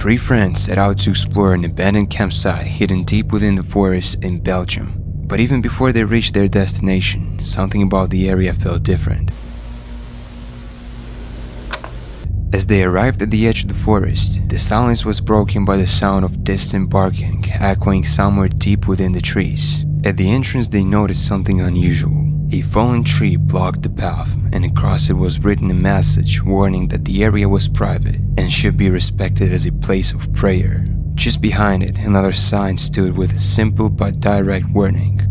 three friends set out to explore an abandoned campsite hidden deep within the forest in Belgium. But even before they reached their destination, something about the area felt different. As they arrived at the edge of the forest, the silence was broken by the sound of distant barking echoing somewhere deep within the trees. At the entrance, they noticed something unusual. A fallen tree blocked the path, and across it was written a message warning that the area was private and should be respected as a place of prayer. Just behind it, another sign stood with a simple but direct warning.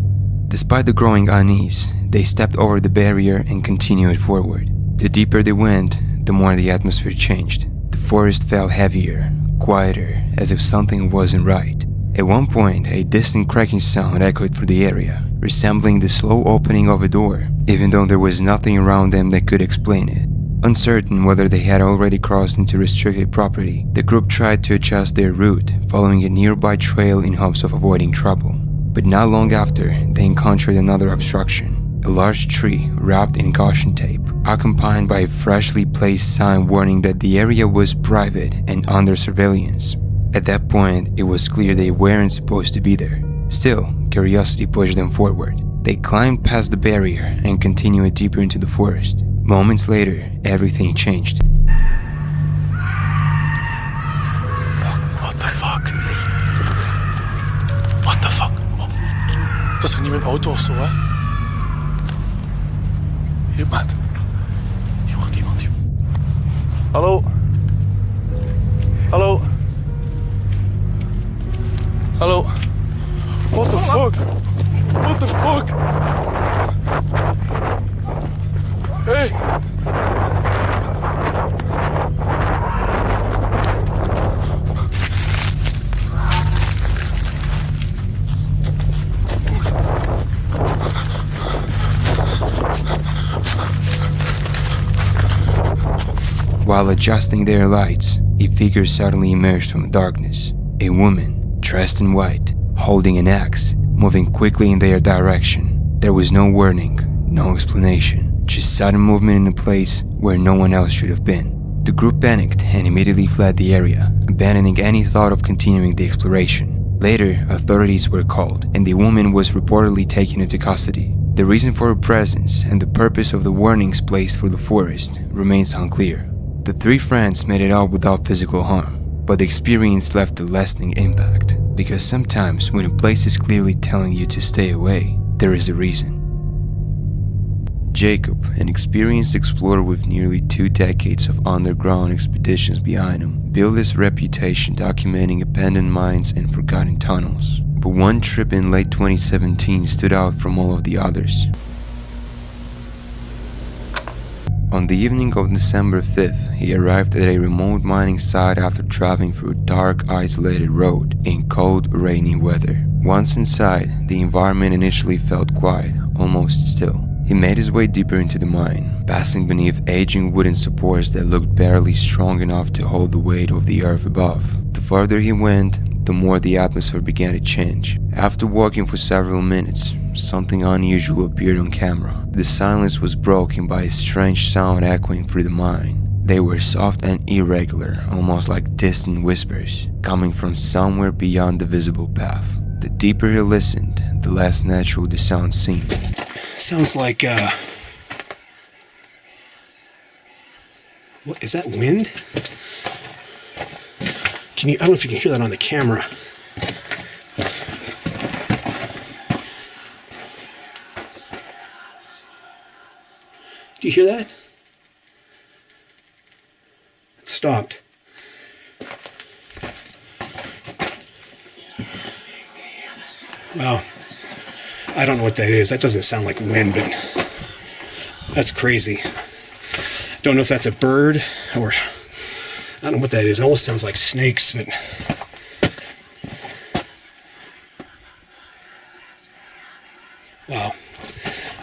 Despite the growing unease, they stepped over the barrier and continued forward. The deeper they went, the more the atmosphere changed. The forest felt heavier, quieter, as if something wasn't right. At one point, a distant cracking sound echoed through the area, resembling the slow opening of a door, even though there was nothing around them that could explain it. Uncertain whether they had already crossed into restricted property, the group tried to adjust their route, following a nearby trail in hopes of avoiding trouble. But not long after, they encountered another obstruction. A large tree wrapped in caution tape, accompanied by a freshly placed sign warning that the area was private and under surveillance. At that point, it was clear they weren't supposed to be there. Still, curiosity pushed them forward. They climbed past the barrier and continued deeper into the forest. Moments later, everything changed. What the fuck? What the fuck? Oh. Dat is toch niet mijn auto of zo, hè? Hier, maat. Hier hoort iemand, joh. Hallo? Hallo? Hallo? What the fuck? What the fuck? Hey! While adjusting their lights, a figure suddenly emerged from the darkness. A woman, dressed in white, holding an axe, moving quickly in their direction. There was no warning, no explanation, just sudden movement in a place where no one else should have been. The group panicked and immediately fled the area, abandoning any thought of continuing the exploration. Later, authorities were called, and the woman was reportedly taken into custody. The reason for her presence and the purpose of the warnings placed for the forest remains unclear. The three friends made it out without physical harm, but the experience left a lasting impact, because sometimes when a place is clearly telling you to stay away, there is a reason. Jacob, an experienced explorer with nearly 2 decades of underground expeditions behind him, built his reputation documenting abandoned mines and forgotten tunnels. But one trip in late 2017 stood out from all of the others. On the evening of December 5th, he arrived at a remote mining site after traveling through a dark, isolated road in cold, rainy weather. Once inside, the environment initially felt quiet, almost still. He made his way deeper into the mine, passing beneath aging wooden supports that looked barely strong enough to hold the weight of the earth above. The farther he went, the more the atmosphere began to change. After walking for several minutes, something unusual appeared on camera. The silence was broken by a strange sound echoing through the mine. They were soft and irregular, almost like distant whispers, coming from somewhere beyond the visible path. The deeper he listened, the less natural the sound seemed. Sounds like, what, is that wind? I don't know if you can hear that on the camera. Do you hear that? It stopped. Well, I don't know what that is. That doesn't sound like wind, but that's crazy. Don't know if that's a bird or I don't know what that is. It almost sounds like snakes, but wow.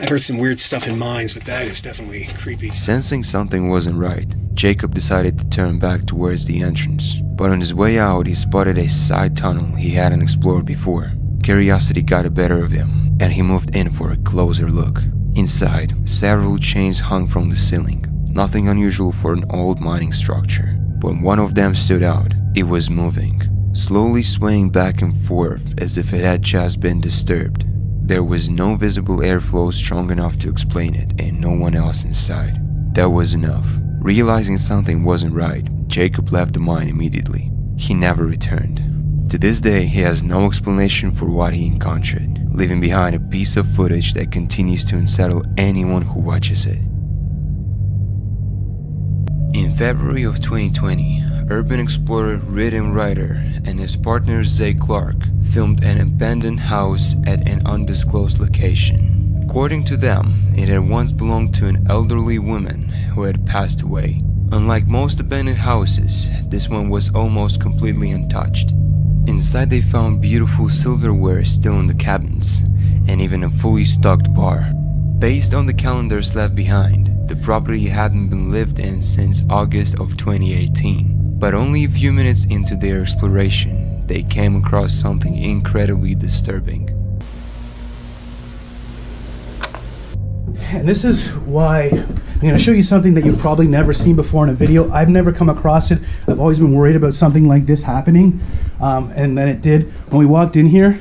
I've heard some weird stuff in mines, but that is definitely creepy. Sensing something wasn't right, Jacob decided to turn back towards the entrance. But on his way out, he spotted a side tunnel he hadn't explored before. Curiosity got the better of him, and he moved in for a closer look. Inside, several chains hung from the ceiling. Nothing unusual for an old mining structure, but one of them stood out. It was moving, slowly swaying back and forth as if it had just been disturbed. There was no visible airflow strong enough to explain it, and no one else inside. That was enough. Realizing something wasn't right, Jacob left the mine immediately. He never returned. To this day, he has no explanation for what he encountered, leaving behind a piece of footage that continues to unsettle anyone who watches it. In February of 2020, urban explorer Rhythm Ryder and his partner Zay Clark filmed an abandoned house at an undisclosed location. According to them, it had once belonged to an elderly woman who had passed away. Unlike most abandoned houses, this one was almost completely untouched. Inside they found beautiful silverware still in the cabins, and even a fully stocked bar. Based on the calendars left behind, the property hadn't been lived in since August of 2018. But only a few minutes into their exploration, they came across something incredibly disturbing. And this is why I'm going to show you something that you've probably never seen before in a video. I've never come across it. I've always been worried about something like this happening. And then it did. When we walked in here,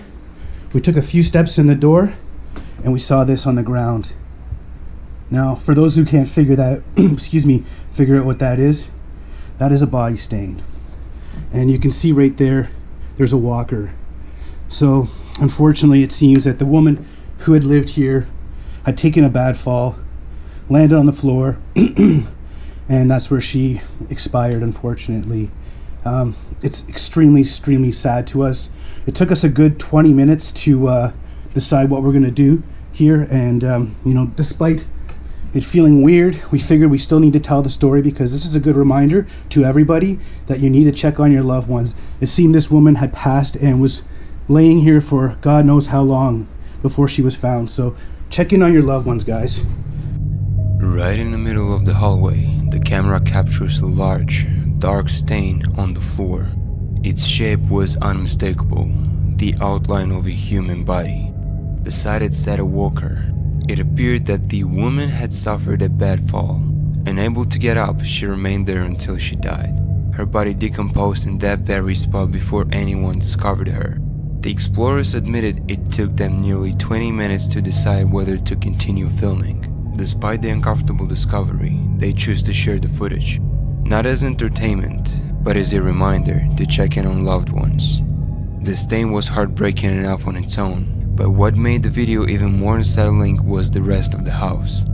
we took a few steps in the door and we saw this on the ground. Now, for those who can't figure that, figure out what that is a body stain. And you can see right there, there's a walker. So, unfortunately, it seems that the woman who had lived here had taken a bad fall, landed on the floor, and that's where she expired, unfortunately. It's extremely sad to us. It took us a good 20 minutes to decide what we're going to do here, and despite it feeling weird, we figured we still need to tell the story because this is a good reminder to everybody that you need to check on your loved ones. It seemed this woman had passed and was laying here for God knows how long before she was found. So check in on your loved ones, guys. Right in the middle of the hallway, the camera captures a large, dark stain on the floor. Its shape was unmistakable, the outline of a human body. Beside it sat a walker. It appeared that the woman had suffered a bad fall. Unable to get up, she remained there until she died. Her body decomposed in that very spot before anyone discovered her. The explorers admitted it took them nearly 20 minutes to decide whether to continue filming. Despite the uncomfortable discovery, they chose to share the footage. Not as entertainment, but as a reminder to check in on loved ones. The stain was heartbreaking enough on its own, but what made the video even more unsettling was the rest of the house.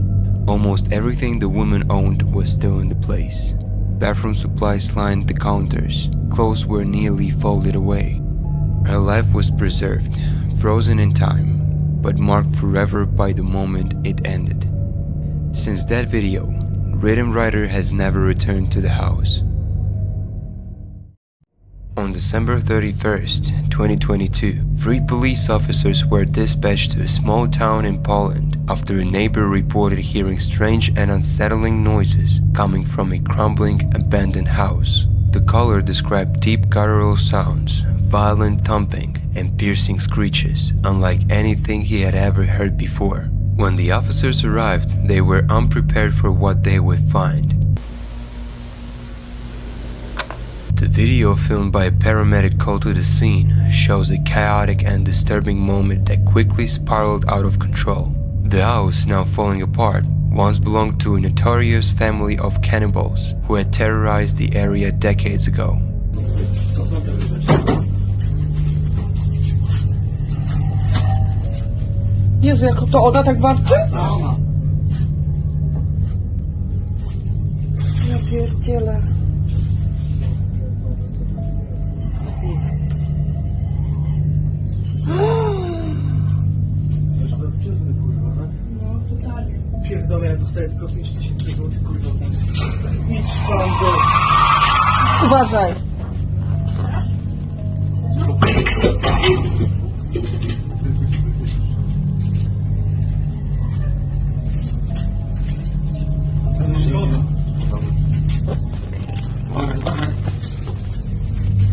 Almost everything the woman owned was still in the place. Bathroom supplies lined the counters, clothes were nearly folded away. Her life was preserved, frozen in time, but marked forever by the moment it ended. Since that video, Rhythm Ryder has never returned to the house. On December 31st, 2022, 3 police officers were dispatched to a small town in Poland after a neighbor reported hearing strange and unsettling noises coming from a crumbling, abandoned house. The caller described deep guttural sounds, violent thumping, and piercing screeches, unlike anything he had ever heard before. When the officers arrived, they were unprepared for what they would find. The video filmed by a paramedic called to the scene shows a chaotic and disturbing moment that quickly spiraled out of control. The house, now falling apart, once belonged to a notorious family of cannibals who had terrorized the area decades ago. Jezu, jak to ona tak warczy? Ja pierdzielę. No, totalnie. Pierdolę, ja dostaję tylko 5000 zł, kurwa. Idź pan do... Uważaj.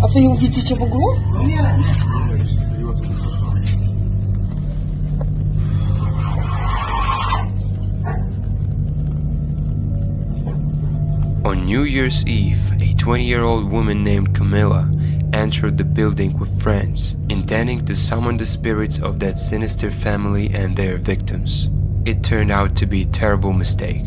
A wy ją widzicie w ogóle? No nie. On New Year's Eve, a 20-year-old woman named Camilla entered the building with friends, intending to summon the spirits of that sinister family and their victims. It turned out to be a terrible mistake.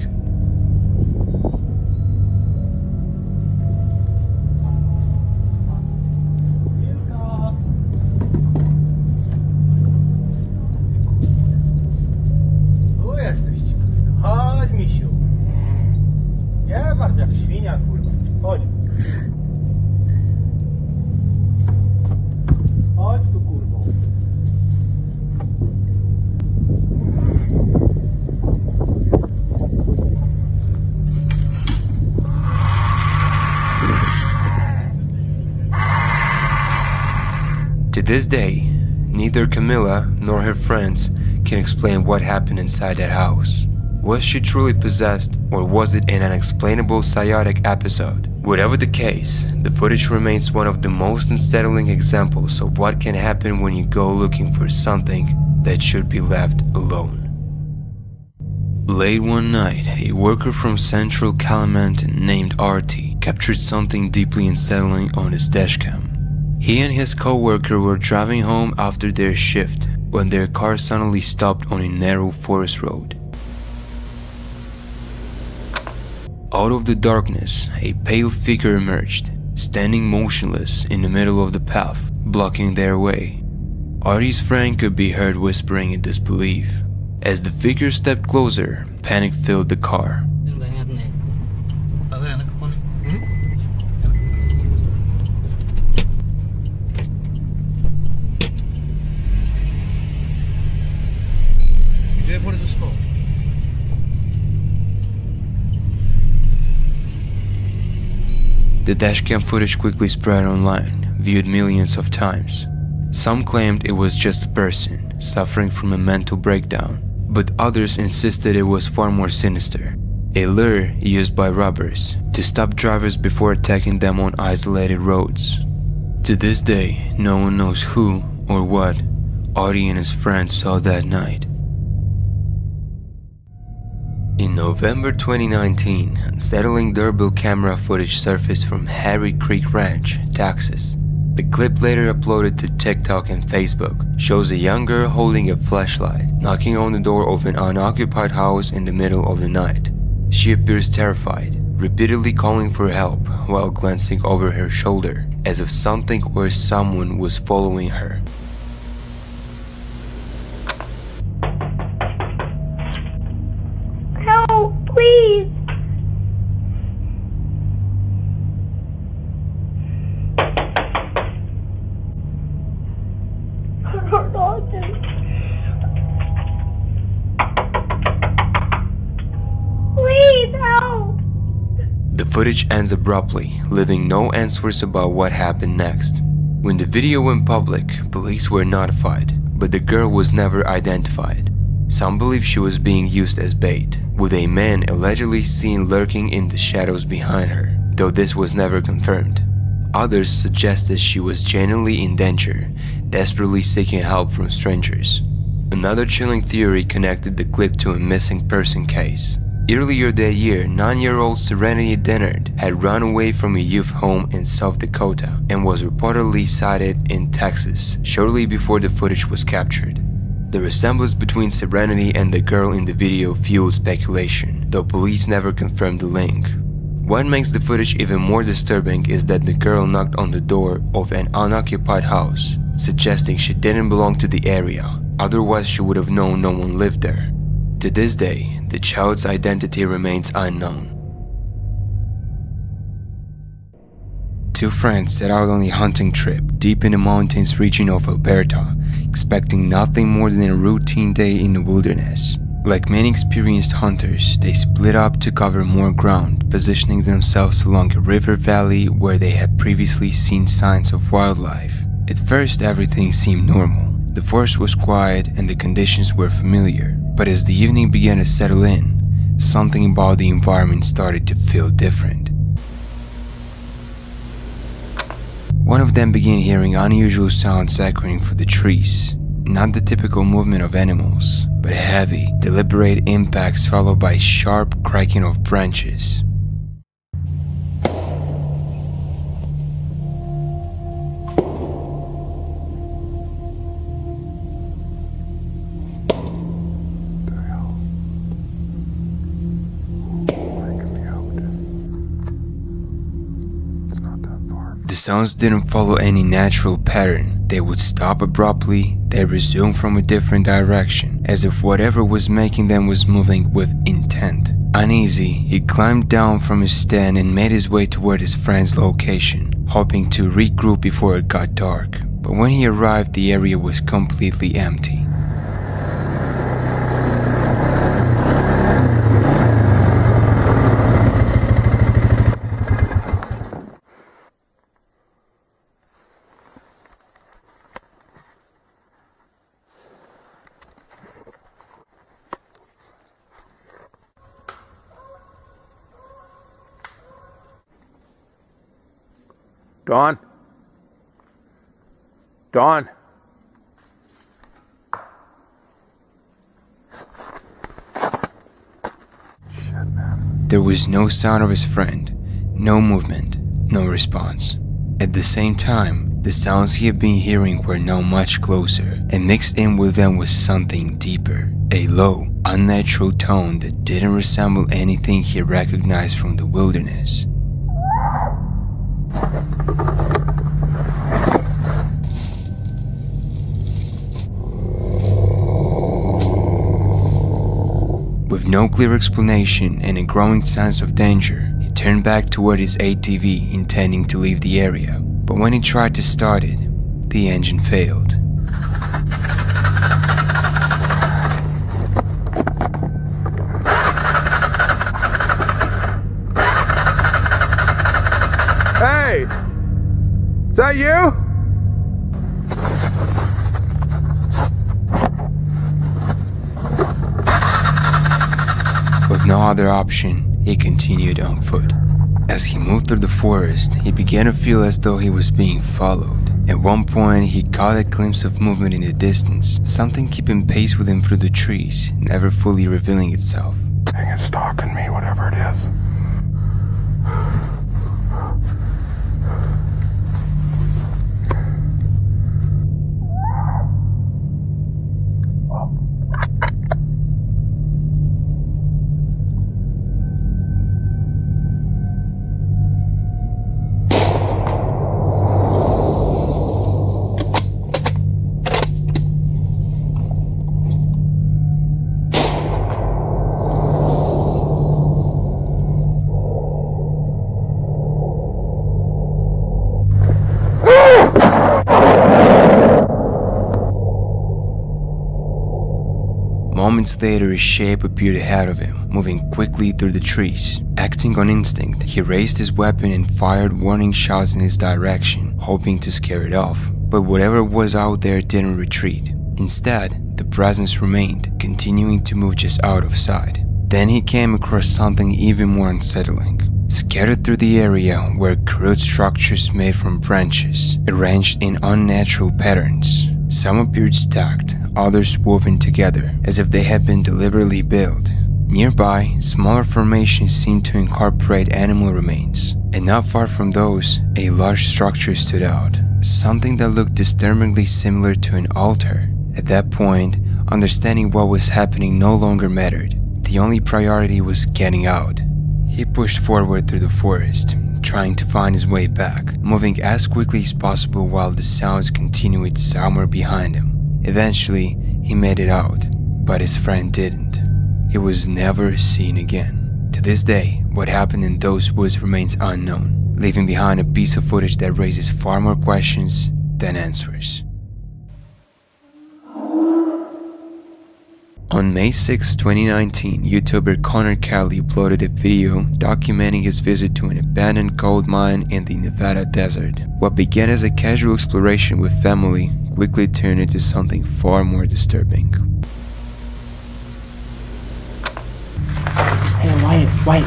Chodź, misiu. Nie martw jak świnia, kurwa. Chodź. Chodź tu, kurwo. To this day, neither Camilla nor her friends can explain what happened inside that house. Was she truly possessed, or was it an unexplainable psychotic episode? Whatever the case, the footage remains one of the most unsettling examples of what can happen when you go looking for something that should be left alone. Late one night, a worker from central Kalimantan named Artie captured something deeply unsettling on his dashcam. He and his co-worker were driving home after their shift when their car suddenly stopped on a narrow forest road. Out of the darkness, a pale figure emerged, standing motionless in the middle of the path, blocking their way. Artie's friend could be heard whispering in disbelief. As the figure stepped closer, panic filled the car. The dashcam footage quickly spread online, viewed millions of times. Some claimed it was just a person suffering from a mental breakdown, but others insisted it was far more sinister, a lure used by robbers to stop drivers before attacking them on isolated roads. To this day, no one knows who or what Artie and his friends saw that night. In November 2019, unsettling doorbell camera footage surfaced from Harry Creek Ranch, Texas. The clip later uploaded to TikTok and Facebook shows a young girl holding a flashlight, knocking on the door of an unoccupied house in the middle of the night. She appears terrified, repeatedly calling for help while glancing over her shoulder, as if something or someone was following her. Help, please! Please help! The footage ends abruptly, leaving no answers about what happened next. When the video went public, police were notified, but the girl was never identified. Some believe she was being used as bait, with a man allegedly seen lurking in the shadows behind her, though this was never confirmed. Others suggested she was genuinely in danger, desperately seeking help from strangers. Another chilling theory connected the clip to a missing person case. Earlier that year, 9-year-old Serenity Dennard had run away from a youth home in South Dakota and was reportedly sighted in Texas shortly before the footage was captured. The resemblance between Serenity and the girl in the video fueled speculation, though police never confirmed the link. What makes the footage even more disturbing is that the girl knocked on the door of an unoccupied house, suggesting she didn't belong to the area, otherwise she would have known no one lived there. To this day, the child's identity remains unknown. Two friends set out on a hunting trip deep in the mountains region of Alberta, expecting nothing more than a routine day in the wilderness. Like many experienced hunters, they split up to cover more ground, positioning themselves along a river valley where they had previously seen signs of wildlife. At first, everything seemed normal. The forest was quiet and the conditions were familiar, but as the evening began to settle in, something about the environment started to feel different. One of them began hearing unusual sounds echoing through the trees. Not the typical movement of animals, but heavy, deliberate impacts followed by sharp cracking of branches. sounds didn't follow any natural pattern. They would stop abruptly, they resume from a different direction, as if whatever was making them was moving with intent. Uneasy, he climbed down from his stand and made his way toward his friend's location, hoping to regroup before it got dark. But when he arrived, the area was completely empty. Dawn? Dawn? Shit, man. There was no sign of his friend, no movement, no response. At the same time, the sounds he had been hearing were now much closer, and mixed in with them was something deeper, a low, unnatural tone that didn't resemble anything he recognized from the wilderness. With no clear explanation and a growing sense of danger, he turned back toward his ATV, intending to leave the area. But when he tried to start it, the engine failed. Hey! Is that you? With no other option, he continued on foot. As he moved through the forest, he began to feel as though he was being followed. At one point, he caught a glimpse of movement in the distance, something keeping pace with him through the trees, never fully revealing itself. Dang, it's stalking me, whatever it is. Moments later, a shape appeared ahead of him, moving quickly through the trees. Acting on instinct, he raised his weapon and fired warning shots in his direction, hoping to scare it off. But whatever was out there didn't retreat. Instead, the presence remained, continuing to move just out of sight. Then he came across something even more unsettling. Scattered through the area were crude structures made from branches, arranged in unnatural patterns. Some appeared stacked, others woven together, as if they had been deliberately built. Nearby, smaller formations seemed to incorporate animal remains, and not far from those, a large structure stood out, something that looked disturbingly similar to an altar. At that point, understanding what was happening no longer mattered. The only priority was getting out. He pushed forward through the forest, trying to find his way back, moving as quickly as possible while the sounds continued somewhere behind him. Eventually, he made it out, but his friend didn't. He was never seen again. To this day, what happened in those woods remains unknown, leaving behind a piece of footage that raises far more questions than answers. On May 6, 2019, YouTuber Connor Kelly uploaded a video documenting his visit to an abandoned gold mine in the Nevada desert. What began as a casual exploration with family quickly turned into something far more disturbing. Hey, Wyatt.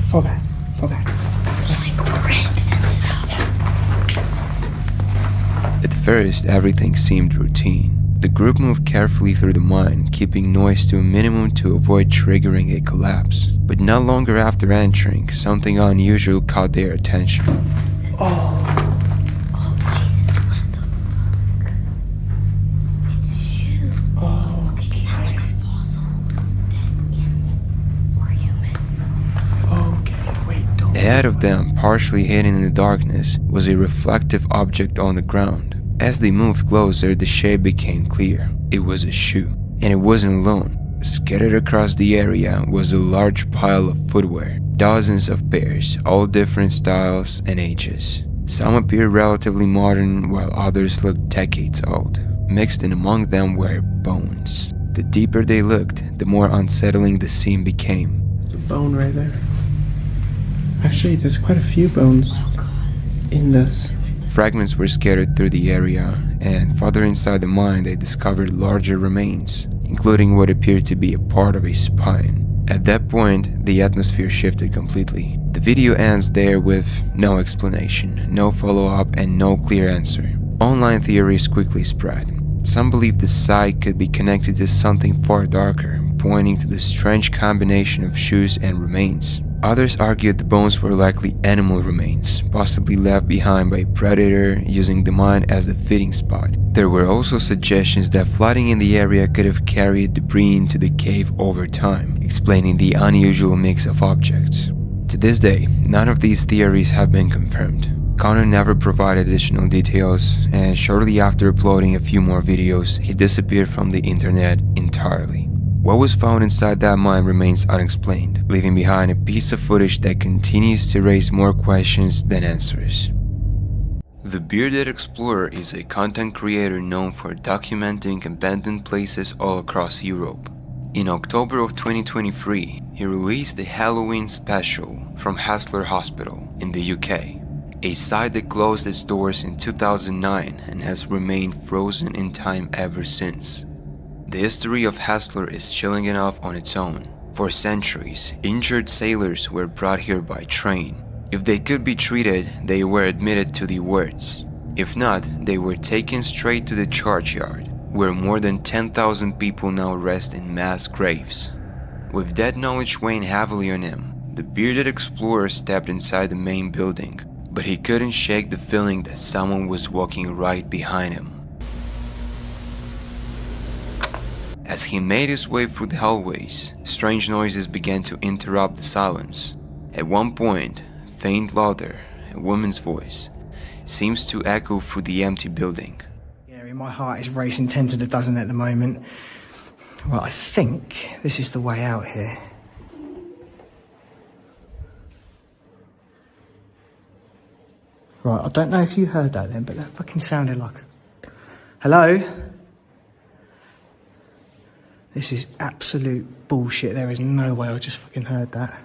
Fall back. There's like ribs and stuff. At first, everything seemed routine. The group moved carefully through the mine, keeping noise to a minimum to avoid triggering a collapse. But not longer after entering, something unusual caught their attention. Oh, Jesus, what the fuck? It's shoe. Oh, okay. Is that like a fossil? Dead animal or human? Okay, wait, don't. Ahead Ahead of them, partially hidden in the darkness, was a reflective object on the ground. As they moved closer, the shape became clear. It was a shoe, and it wasn't alone. Scattered across the area was a large pile of footwear, dozens of pairs, all different styles and ages. Some appeared relatively modern, while others looked decades old. Mixed in among them were bones. The deeper they looked, the more unsettling the scene became. There's a bone right there. Actually, there's quite a few bones in this. Fragments were scattered through the area, and further inside the mine they discovered larger remains, including what appeared to be a part of a spine. At that point, the atmosphere shifted completely. The video ends there with no explanation, no follow-up, and no clear answer. Online theories quickly spread. Some believed the site could be connected to something far darker, pointing to the strange combination of shoes and remains. Others argued the bones were likely animal remains, possibly left behind by a predator using the mine as a feeding spot. There were also suggestions that flooding in the area could have carried debris into the cave over time, explaining the unusual mix of objects. To this day, none of these theories have been confirmed. Connor never provided additional details, and shortly after uploading a few more videos, he disappeared from the internet entirely. What was found inside that mine remains unexplained, leaving behind a piece of footage that continues to raise more questions than answers. The Bearded Explorer is a content creator known for documenting abandoned places all across Europe. In October of 2023, he released a Halloween special from Hassler Hospital in the UK, a site that closed its doors in 2009 and has remained frozen in time ever since. The history of Hassler is chilling enough on its own. For centuries, injured sailors were brought here by train. If they could be treated, they were admitted to the wards. If not, they were taken straight to the churchyard, where more than 10,000 people now rest in mass graves. With that knowledge weighing heavily on him, the Bearded Explorer stepped inside the main building, but he couldn't shake the feeling that someone was walking right behind him. As he made his way through the hallways, strange noises began to interrupt the silence. At one point, faint laughter, a woman's voice, seems to echo through the empty building. Yeah, my heart is racing 10 to the dozen at the moment. Well, I think this is the way out here. Right, I don't know if you heard that then, but that fucking sounded like a... Hello? This is absolute bullshit. There is no way I just fucking heard that.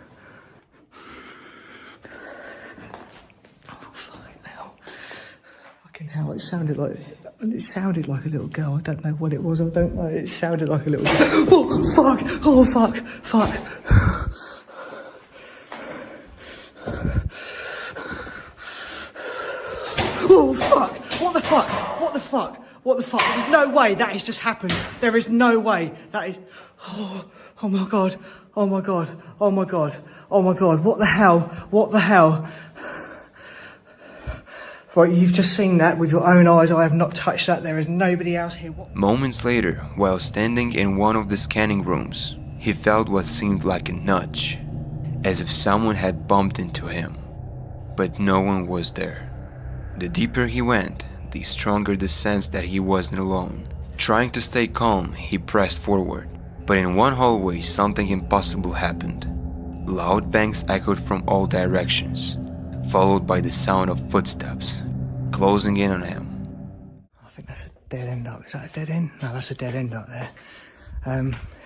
Oh, fucking hell. Fucking hell, it sounded like a little girl. I don't know what it was, I don't know. It sounded like a little girl. Oh, fuck! Oh, fuck! Fuck! Oh, fuck! What the fuck? What the fuck? What the fuck? There's no way that has just happened. There is no way that is... Oh my God. Oh my God. Oh my God. Oh my God. What the hell? What the hell? Right, you've just seen that with your own eyes. I have not touched that. There is nobody else here. What? Moments later, while standing in one of the scanning rooms, he felt what seemed like a nudge, as if someone had bumped into him. But no one was there. The deeper he went, the stronger the sense that he wasn't alone. Trying to stay calm, he pressed forward. But in one hallway, something impossible happened. Loud bangs echoed from all directions, followed by the sound of footsteps, closing in on him. I think that's a dead end up. Is that a dead end? No, that's a dead end up there.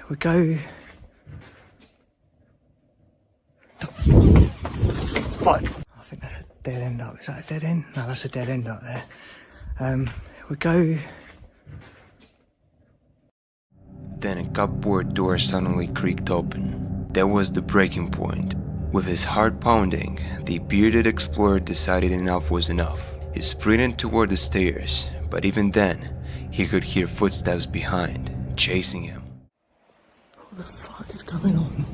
We go... Fuck. I think that's a dead end up. Is that a dead end? No, that's a dead end up there. We go... Then a cupboard door suddenly creaked open. That was the breaking point. With his heart pounding, the Bearded Explorer decided enough was enough. He sprinted toward the stairs, but even then, he could hear footsteps behind, chasing him. What the fuck is going on?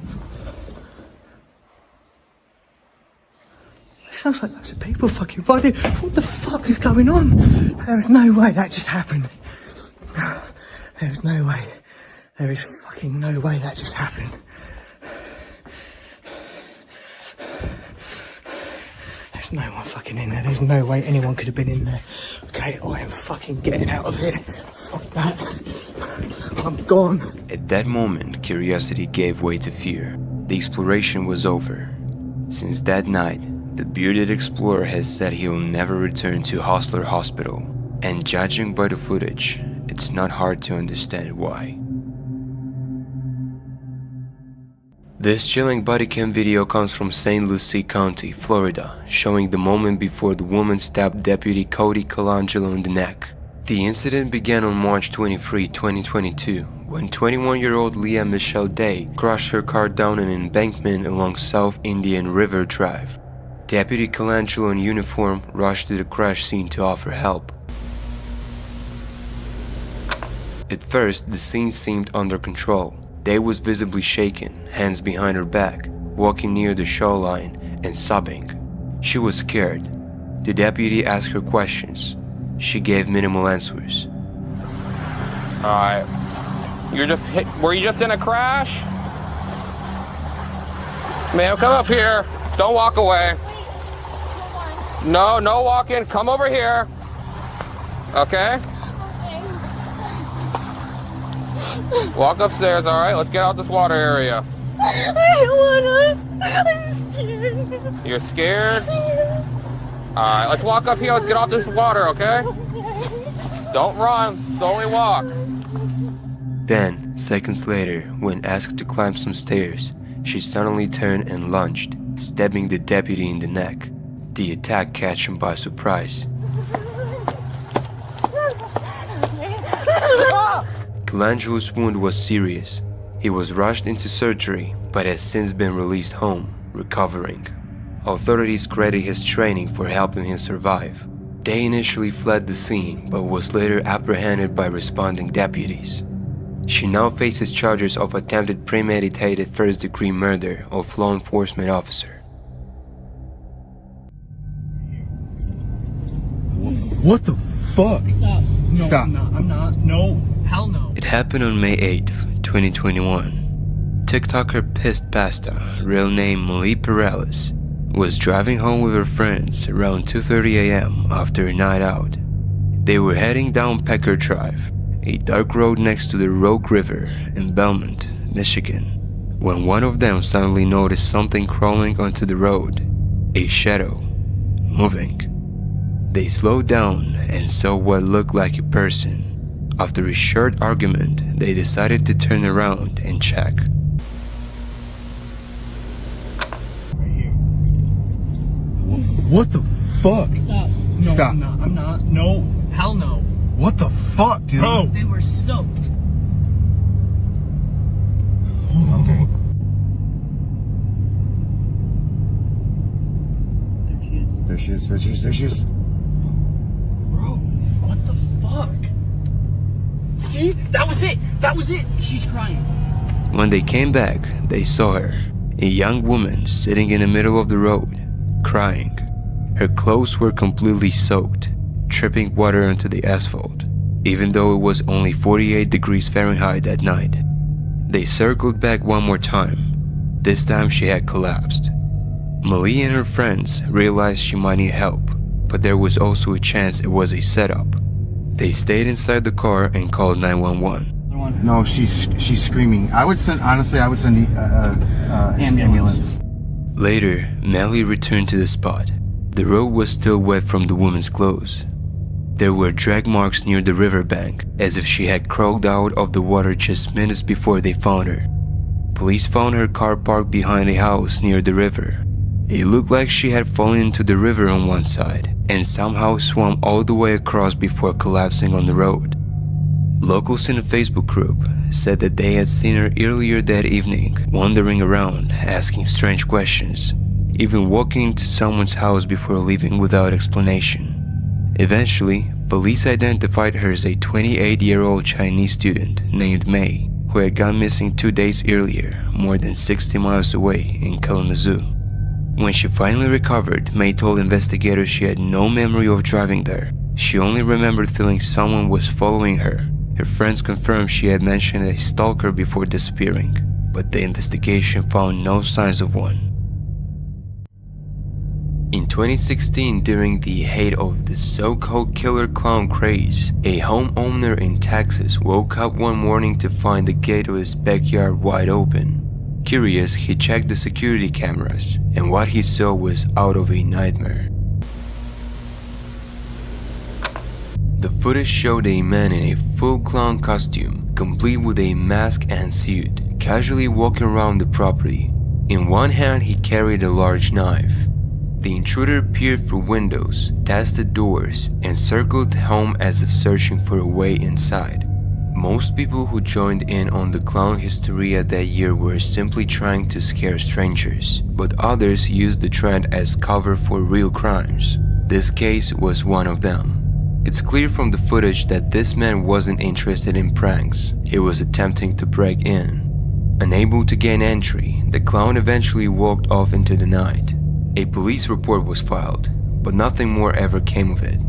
It sounds like loads of people fucking running. What the fuck is going on? There's no way that just happened. There's no way. There is fucking no way that just happened. There's no one fucking in there. There's no way anyone could have been in there. Okay, I am fucking getting out of here. Fuck that. I'm gone. At that moment, curiosity gave way to fear. The exploration was over. Since that night, the bearded explorer has said he'll never return to Hostler Hospital. And judging by the footage, it's not hard to understand why. This chilling bodycam video comes from St. Lucie County, Florida, showing the moment before the woman stabbed Deputy Cody Colangelo in the neck. The incident began on March 23, 2022, when 21-year-old Leah Michelle Day crashed her car down an embankment along South Indian River Drive. Deputy Colangelo in uniform rushed to the crash scene to offer help. At first, the scene seemed under control. Day was visibly shaken, hands behind her back, walking near the shoreline and sobbing. She was scared. The deputy asked her questions. She gave minimal answers. Alright. Were you just in a crash? Ma'am, come up here. Don't walk away. No walking. Come over here. Okay? Walk upstairs, alright? Let's get out this water area. I don't wanna. I'm scared. You're scared? Alright, let's walk up here. Let's get off this water, okay? Don't run. Slowly walk. Then, seconds later, when asked to climb some stairs, she suddenly turned and lunged, stabbing the deputy in the neck. The attack catch him by surprise. Colangelo's wound was serious. He was rushed into surgery, but has since been released home, recovering. Authorities credit his training for helping him survive. They initially fled the scene, but was later apprehended by responding deputies. She now faces charges of attempted premeditated first-degree murder of law enforcement officer. What the fuck? Stop. No, Stop. I'm not. No. Hell no. It happened on May 8th, 2021. TikToker Pissed Pasta, real name Malie Perales, was driving home with her friends around 2:30 a.m. after a night out. They were heading down Pecker Drive, a dark road next to the Rogue River in Belmont, Michigan, when one of them suddenly noticed something crawling onto the road, a shadow, moving. They slowed down and saw what looked like a person. After a short argument, they decided to turn around and check. What the fuck? Stop. No, Stop. I'm not. No. Hell no. What the fuck, dude? Bro. They were soaked. Okay. There she is. Bro, what the fuck? See? That was it. She's crying. When they came back, they saw her, a young woman sitting in the middle of the road, crying. Her clothes were completely soaked, dripping water onto the asphalt, even though it was only 48 degrees Fahrenheit that night. They circled back one more time. This time she had collapsed. Malie and her friends realized she might need help, but there was also a chance it was a setup. They stayed inside the car and called 911. No, she's screaming. I would send the ambulance. Later, Malie returned to the spot. The road was still wet from the woman's clothes. There were drag marks near the riverbank, as if she had crawled out of the water just minutes before they found her. Police found her car parked behind a house near the river. It looked like she had fallen into the river on one side and somehow swam all the way across before collapsing on the road. Locals in a Facebook group said that they had seen her earlier that evening, wandering around, asking strange questions, even walking into someone's house before leaving without explanation. Eventually, police identified her as a 28-year-old Chinese student named May, who had gone missing 2 days earlier, more than 60 miles away in Kalamazoo. When she finally recovered, May told investigators she had no memory of driving there. She only remembered feeling someone was following her. Her friends confirmed she had mentioned a stalker before disappearing, but the investigation found no signs of one. In In 2016, during the height of the so-called killer clown craze, a homeowner in Texas woke up one morning to find the gate of his backyard wide open. Curious, he checked the security cameras, and what he saw was out of a nightmare. The footage showed a man in a full clown costume, complete with a mask and suit, casually walking around the property. In one hand, he carried a large knife. The intruder peered through windows, tested doors, and circled home as if searching for a way inside. Most people who joined in on the clown hysteria that year were simply trying to scare strangers, but others used the trend as cover for real crimes. This case was one of them. It's clear from the footage that this man wasn't interested in pranks. He was attempting to break in. Unable to gain entry, the clown eventually walked off into the night. A police report was filed, but nothing more ever came of it.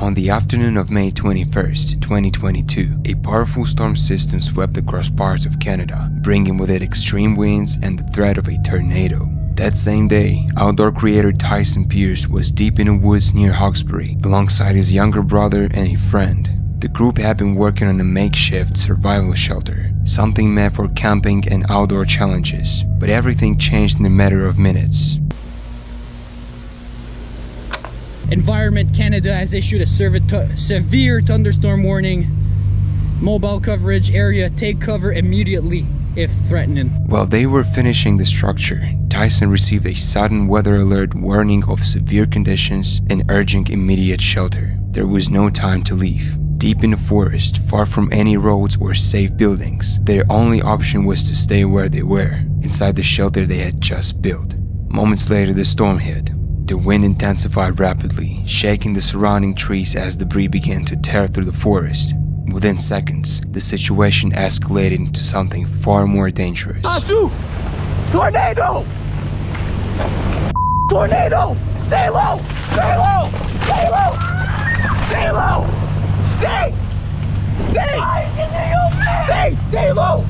On the afternoon of May 21st, 2022, a powerful storm system swept across parts of Canada, bringing with it extreme winds and the threat of a tornado. That same day, outdoor creator Tyson Pierce was deep in the woods near Hawkesbury, alongside his younger brother and a friend. The group had been working on a makeshift survival shelter, something meant for camping and outdoor challenges, but everything changed in a matter of minutes. Environment Canada has issued a severe thunderstorm warning. Mobile coverage area, take cover immediately if threatening. While they were finishing the structure, Tyson received a sudden weather alert warning of severe conditions and urging immediate shelter. There was no time to leave. Deep in the forest, far from any roads or safe buildings, their only option was to stay where they were, inside the shelter they had just built. Moments later, the storm hit. The wind intensified rapidly, shaking the surrounding trees as debris began to tear through the forest. Within seconds, the situation escalated into something far more dangerous. Achoo! Tornado! Tornado! Stay low! Stay low! Stay low! Stay low! Stay! Stay! Stay! Stay low!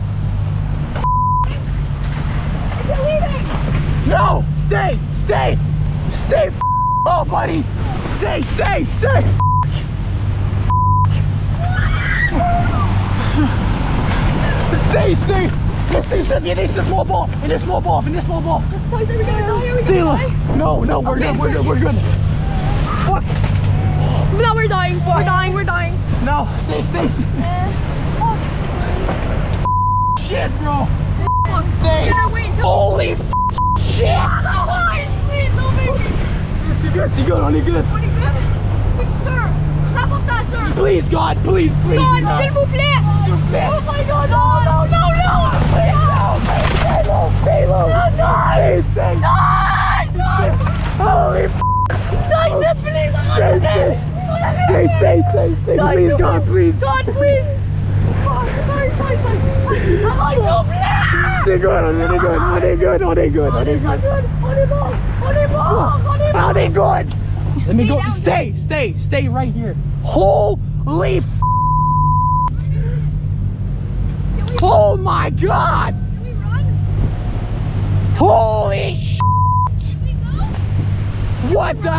Is it leaving? No! Stay! Stay! Stay low, buddy! Stay! Stay! Stay! Stay! Stay! In this small ball! In this small ball! In this small ball! Stay low! No! No! We're good! We're good! We're good! Fuck! No, we're dying. We're dying. We're dying. No! Stay! Stay! Shit, bro! Stay! Holy shit! Please, don't make me. C'est good, c'est good, on est good. On est good? Good, sir. 100% sir. Please, God, please, please. God, s'il vous plaît. S'il vous plaît. Oh my God, no, no, no, no. Please, no. Stay low, stay low. No, Stay. no. Holy Tyson, please. Stay. Please, God, please. God, please. Sorry. S'il vous plaît. C'est good, on est good. On est good. Let me go. Stay right here. Holy f. Oh my God. Can we run? Holy sh. Can we go? What the?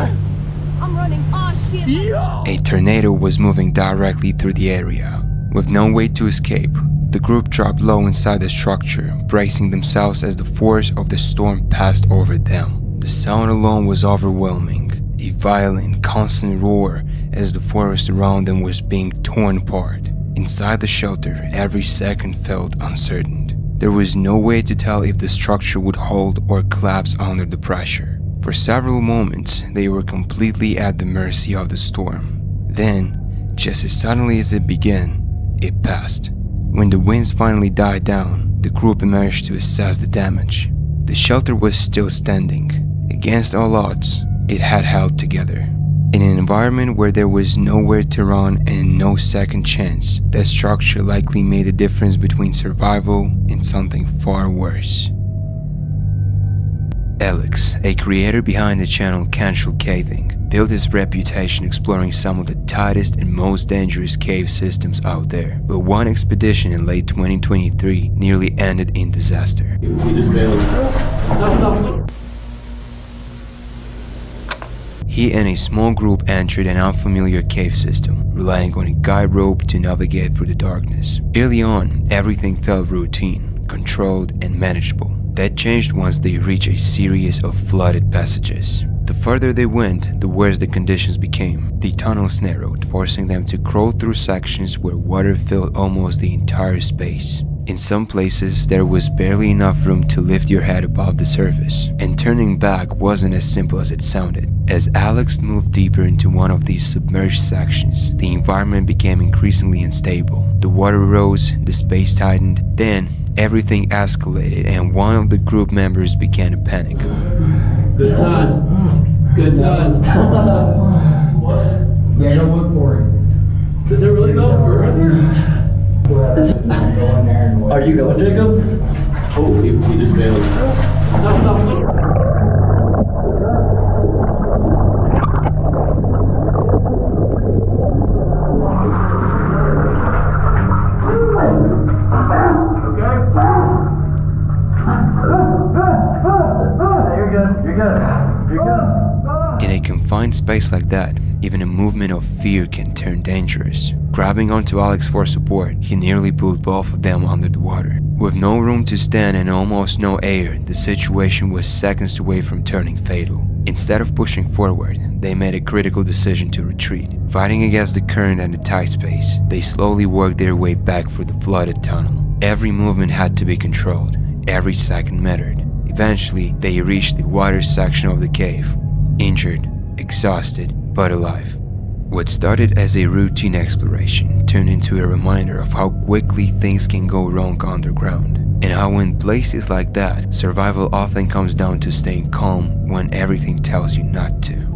I'm running. Oh shit. Yo. A tornado was moving directly through the area. With no way to escape, the group dropped low inside the structure, bracing themselves as the force of the storm passed over them. The sound alone was overwhelming, a violent, constant roar as the forest around them was being torn apart. Inside the shelter, every second felt uncertain. There was no way to tell if the structure would hold or collapse under the pressure. For several moments, they were completely at the mercy of the storm. Then, just as suddenly as it began, it passed. When the winds finally died down, the group emerged to assess the damage. The shelter was still standing. Against all odds, it had held together. In an environment where there was nowhere to run and no second chance, that structure likely made a difference between survival and something far worse. Alex, a creator behind the channel Cancel Caving, built his reputation exploring some of the tightest and most dangerous cave systems out there, but one expedition in late 2023 nearly ended in disaster. He and a small group entered an unfamiliar cave system, relying on a guide rope to navigate through the darkness. Early on, everything felt routine, controlled, and manageable. That changed once they reached a series of flooded passages. The further they went, the worse the conditions became. The tunnels narrowed, forcing them to crawl through sections where water filled almost the entire space. In some places, there was barely enough room to lift your head above the surface, and turning back wasn't as simple as it sounded. As Alex moved deeper into one of these submerged sections, the environment became increasingly unstable. The water rose, the space tightened, then everything escalated and one of the group members began to panic. Good time. Good time. Yeah, don't look for it. Does it really go further? Are you going, Jacob? Oh, he just bailed. Stop. In a confined space like that, even a movement of fear can turn dangerous. Grabbing onto Alex for support, he nearly pulled both of them under the water. With no room to stand and almost no air, the situation was seconds away from turning fatal. Instead of pushing forward, they made a critical decision to retreat. Fighting against the current and the tight space, they slowly worked their way back through the flooded tunnel. Every movement had to be controlled. Every second mattered. Eventually, they reached the water section of the cave. Injured, exhausted, but alive. What started as a routine exploration turned into a reminder of how quickly things can go wrong underground, and how in places like that, survival often comes down to staying calm when everything tells you not to.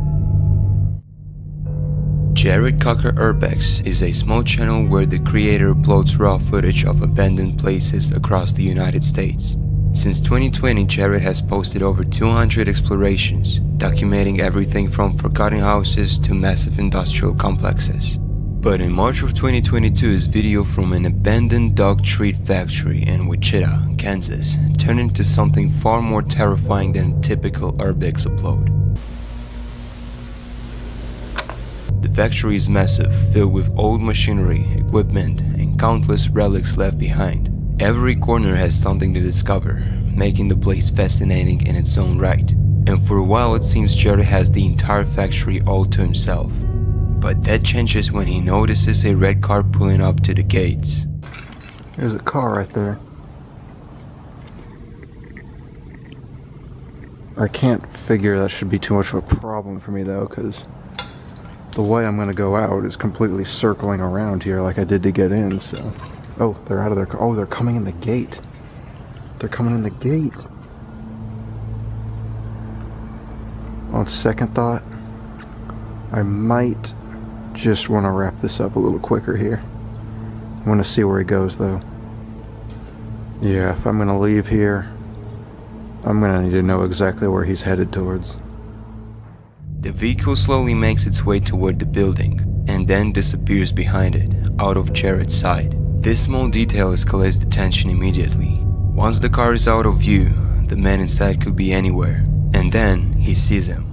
Jared Cocker Urbex is a small channel where the creator uploads raw footage of abandoned places across the United States. Since 2020, Jared has posted over 200 explorations, documenting everything from forgotten houses to massive industrial complexes. But in March of 2022, his video from an abandoned dog treat factory in Wichita, Kansas, turned into something far more terrifying than a typical Urbex upload. The factory is massive, filled with old machinery, equipment, and countless relics left behind. Every corner has something to discover, making the place fascinating in its own right. And for a while it seems Jared has the entire factory all to himself. But that changes when he notices a red car pulling up to the gates. There's a car right there. I can't figure that should be too much of a problem for me though, because the way I'm going to go out is completely circling around here like I did to get in, so... Oh, they're out of their car. Oh, they're coming in the gate. They're coming in the gate. On second thought, I might just want to wrap this up a little quicker here. I want to see where he goes, though. Yeah, if I'm going to leave here, I'm going to need to know exactly where he's headed towards. The vehicle slowly makes its way toward the building, and then disappears behind it, out of Jared's sight. This small detail escalates the tension immediately. Once the car is out of view, the man inside could be anywhere, and then he sees him.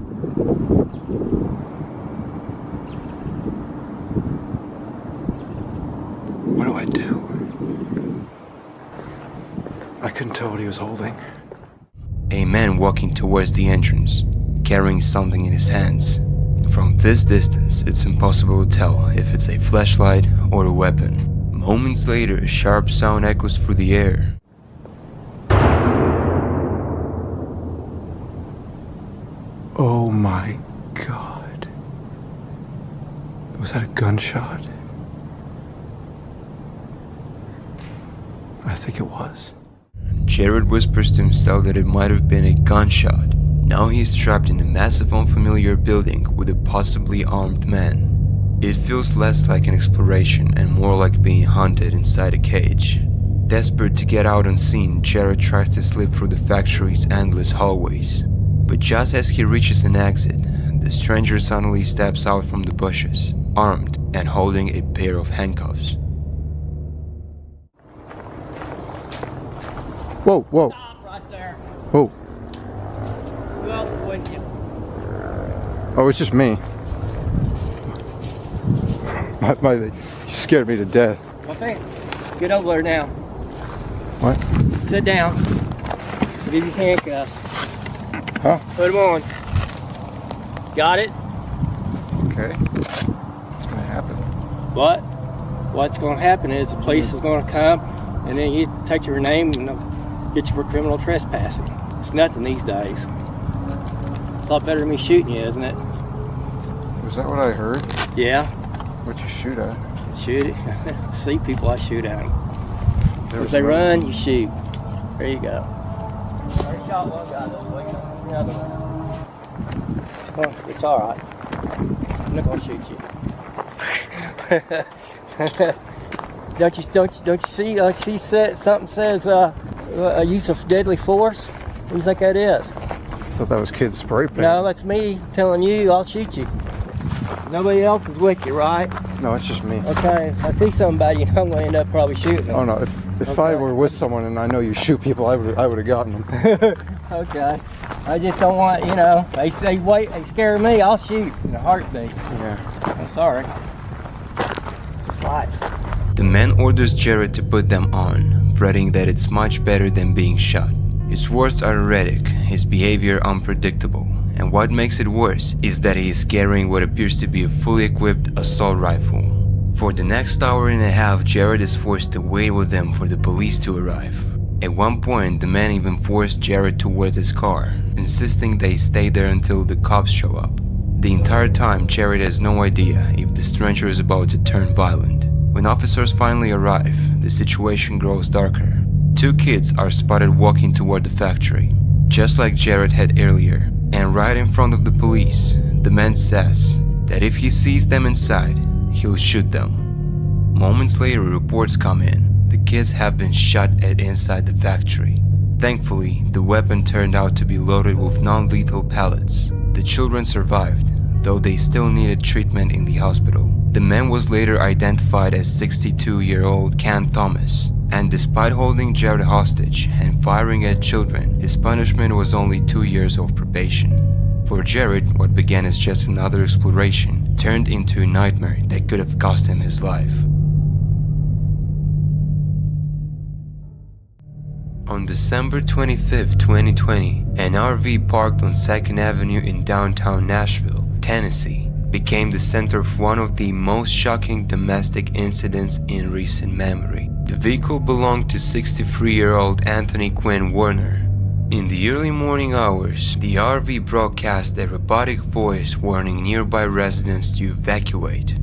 What do I do? I couldn't tell what he was holding. A man walking towards the entrance, carrying something in his hands. From this distance, it's impossible to tell if it's a flashlight or a weapon. Moments later, a sharp sound echoes through the air. Oh my god. Was that a gunshot? I think it was. Jared whispers to himself that it might have been a gunshot. Now he's trapped in a massive unfamiliar building with a possibly armed man. It feels less like an exploration and more like being hunted inside a cage. Desperate to get out unseen, Jared tries to slip through the factory's endless hallways. But just as he reaches an exit, the stranger suddenly steps out from the bushes, armed and holding a pair of handcuffs. Whoa, whoa. Stop right there. Whoa. Who else is with you? Oh, it's just me. You scared me to death. Okay. Get over there now. What? Sit down. Give you handcuffs. Huh? Put them on. Got it? Okay. What's gonna happen? What? What's going to happen is the police is going to come and then you take your name and they'll get you for criminal trespassing. It's nothing these days. A lot better than me shooting you, isn't it? Was that what I heard? Yeah. What'd you shoot at? Shoot it. See people, I shoot at them. There If was they no- run, you shoot. There you go. I shot one guy this way, the other one. Well, it's all right. I'm not gonna shoot you. don't you see? Something says a use of deadly force. What do you think that is? I thought that was kids spray paint. No, that's me telling you I'll shoot you. Nobody else is with you, right? No, it's just me. Okay, if I see somebody, I'm gonna end up probably shooting them. Oh no, if I were with someone and I know you shoot people, I would have gotten them. Okay. I just don't want, they say wait, they scare me, I'll shoot in a heartbeat. Yeah. I'm sorry. It's just life. The man orders Jared to put them on, fretting that it's much better than being shot. His words are erratic, his behavior unpredictable, and what makes it worse is that he is carrying what appears to be a fully equipped assault rifle. For the next hour and a half, Jared is forced to wait with them for the police to arrive. At one point, the man even forced Jared towards his car, insisting they stay there until the cops show up. The entire time, Jared has no idea if the stranger is about to turn violent. When officers finally arrive, the situation grows darker. Two kids are spotted walking toward the factory, just like Jared had earlier, and right in front of the police, the man says that if he sees them inside, he'll shoot them. Moments later, reports come in. The kids have been shot at inside the factory. Thankfully, the weapon turned out to be loaded with non-lethal pellets. The children survived, though they still needed treatment in the hospital. The man was later identified as 62-year-old Ken Thomas, and despite holding Jared hostage and firing at children, his punishment was only 2 years of probation. For Jared, what began as just another exploration turned into a nightmare that could have cost him his life. On December 25, 2020, an RV parked on 2nd Avenue in downtown Nashville, Tennessee, became the center of one of the most shocking domestic incidents in recent memory. The vehicle belonged to 63-year-old Anthony Quinn Warner. In the early morning hours, the RV broadcast a robotic voice warning nearby residents to evacuate.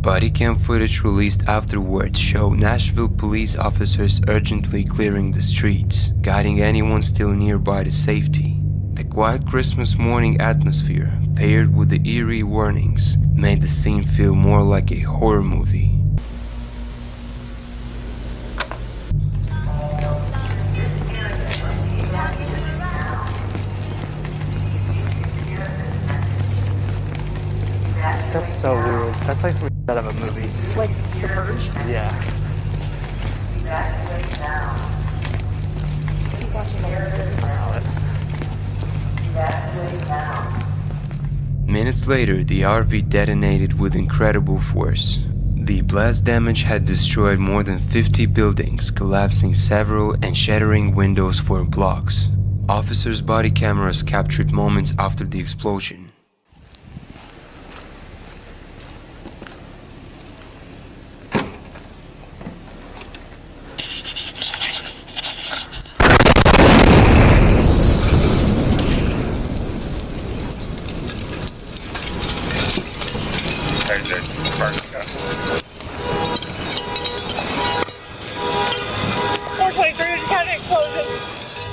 Body cam footage released afterwards showed Nashville police officers urgently clearing the streets, guiding anyone still nearby to safety. The quiet Christmas morning atmosphere, paired with the eerie warnings, made the scene feel more like a horror movie. That's so weird. That's like something out of a movie. Like The Purge? Yeah. Keep watching Minutes later, the RV detonated with incredible force. The blast damage had destroyed more than 50 buildings, collapsing several and shattering windows for blocks. Officers' body cameras captured moments after the explosion.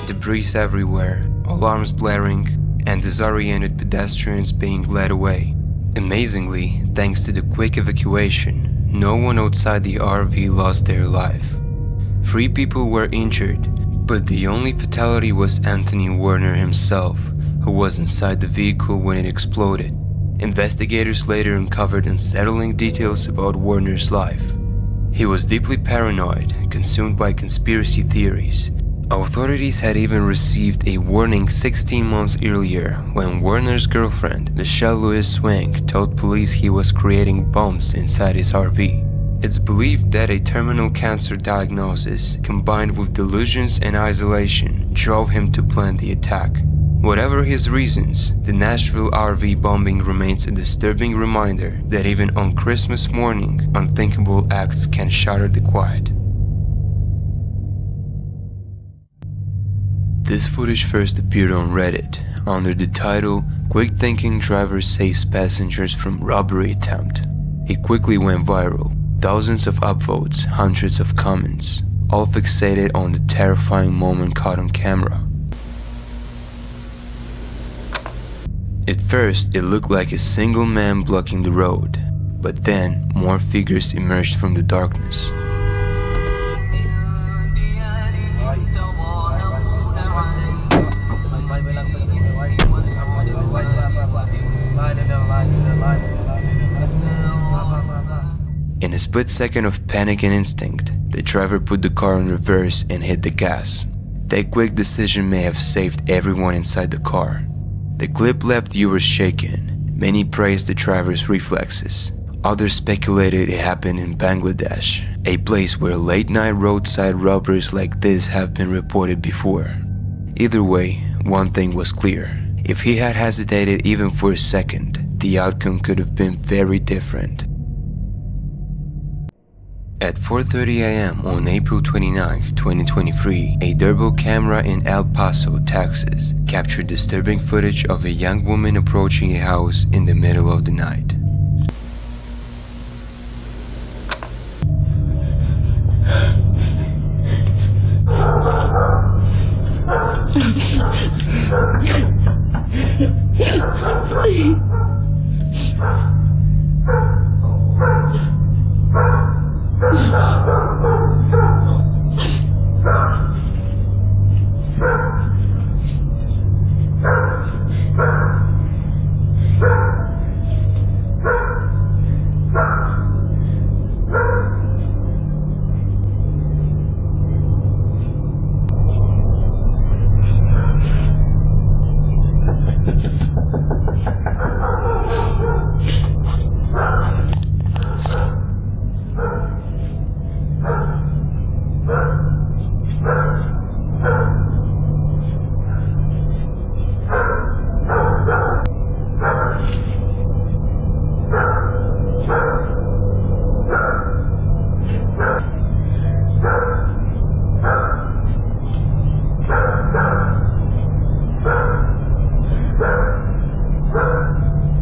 Debris everywhere, alarms blaring, and disoriented pedestrians being led away. Amazingly, thanks to the quick evacuation, no one outside the RV lost their life. 3 people were injured, but the only fatality was Anthony Warner himself, who was inside the vehicle when it exploded. Investigators later uncovered unsettling details about Warner's life. He was deeply paranoid, consumed by conspiracy theories. Authorities had even received a warning 16 months earlier when Warner's girlfriend, Michelle Louise Swank, told police he was creating bombs inside his RV. It's believed that a terminal cancer diagnosis, combined with delusions and isolation, drove him to plan the attack. Whatever his reasons, the Nashville RV bombing remains a disturbing reminder that even on Christmas morning, unthinkable acts can shatter the quiet. This footage first appeared on Reddit under the title "Quick Thinking Driver Saves Passengers from Robbery Attempt." It quickly went viral. Thousands of upvotes, hundreds of comments, all fixated on the terrifying moment caught on camera. At first, it looked like a single man blocking the road, but then more figures emerged from the darkness. In a split second of panic and instinct, the driver put the car in reverse and hit the gas. That quick decision may have saved everyone inside the car. The clip left viewers shaken. Many praised the driver's reflexes. Others speculated it happened in Bangladesh, a place where late-night roadside robberies like this have been reported before. Either way, one thing was clear. If he had hesitated even for a second, the outcome could have been very different. At 4:30 a.m. on April 29, 2023, a doorbell camera in El Paso, Texas, captured disturbing footage of a young woman approaching a house in the middle of the night.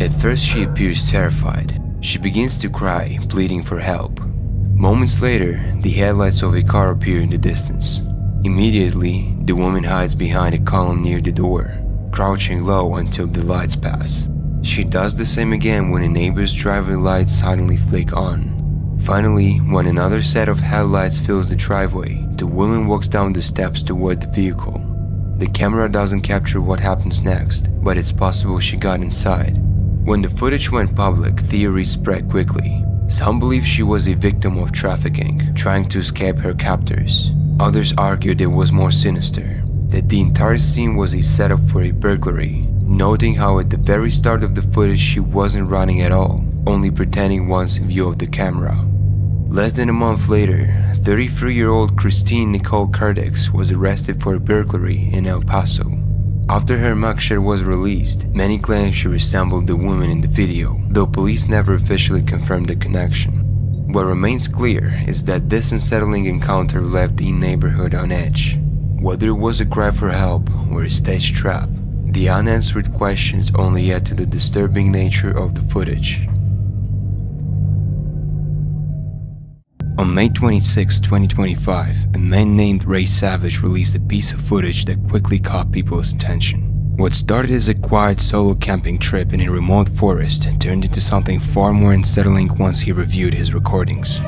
At first she appears terrified. She begins to cry, pleading for help. Moments later, the headlights of a car appear in the distance. Immediately, the woman hides behind a column near the door, crouching low until the lights pass. She does the same again when a neighbor's driveway lights suddenly flick on. Finally, when another set of headlights fills the driveway, the woman walks down the steps toward the vehicle. The camera doesn't capture what happens next, but it's possible she got inside. When the footage went public, theories spread quickly. Some believe she was a victim of trafficking, trying to escape her captors. Others argued it was more sinister, that the entire scene was a setup for a burglary, noting how at the very start of the footage she wasn't running at all, only pretending once in view of the camera. Less than a month later, 33-year-old Christine Nicole Curtix was arrested for a burglary in El Paso. After her mugshot was released, many claimed she resembled the woman in the video, though police never officially confirmed the connection. What remains clear is that this unsettling encounter left the neighborhood on edge. Whether it was a cry for help or a staged trap, the unanswered questions only add to the disturbing nature of the footage. On May 26, 2025, a man named Ray Savage released a piece of footage that quickly caught people's attention. What started as a quiet solo camping trip in a remote forest turned into something far more unsettling once he reviewed his recordings.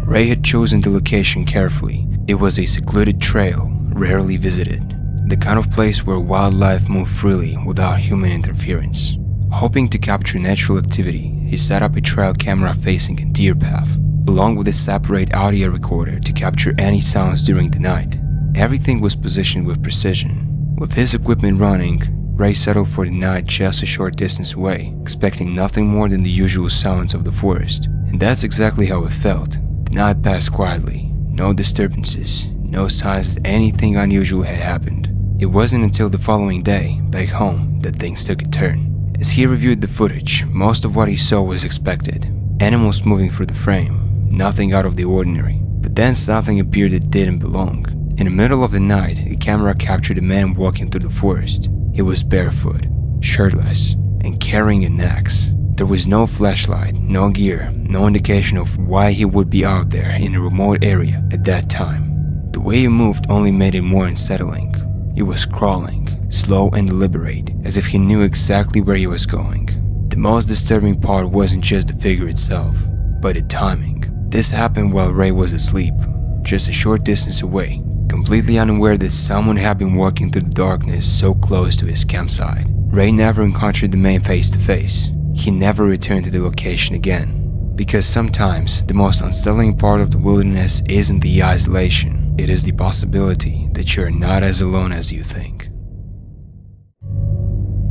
Ray had chosen the location carefully, It was a secluded trail, rarely visited, the kind of place where wildlife moved freely without human interference. Hoping to capture natural activity, he set up a trail camera facing a deer path, along with a separate audio recorder to capture any sounds during the night. Everything was positioned with precision. With his equipment running, Ray settled for the night just a short distance away, expecting nothing more than the usual sounds of the forest. And that's exactly how it felt. The night passed quietly, no disturbances, no signs that anything unusual had happened. It wasn't until the following day, back home, that things took a turn. As he reviewed the footage, most of what he saw was expected. Animals moving through the frame, nothing out of the ordinary. But then something appeared that didn't belong. In the middle of the night, the camera captured a man walking through the forest. He was barefoot, shirtless, and carrying an axe. There was no flashlight, no gear, no indication of why he would be out there in a remote area at that time. The way he moved only made it more unsettling. He was crawling, slow and deliberate, as if he knew exactly where he was going. The most disturbing part wasn't just the figure itself, but the timing. This happened while Ray was asleep, just a short distance away, completely unaware that someone had been walking through the darkness so close to his campsite. Ray never encountered the man face to face. He never returned to the location again. Because sometimes the most unsettling part of the wilderness isn't the isolation, it is the possibility that you're not as alone as you think.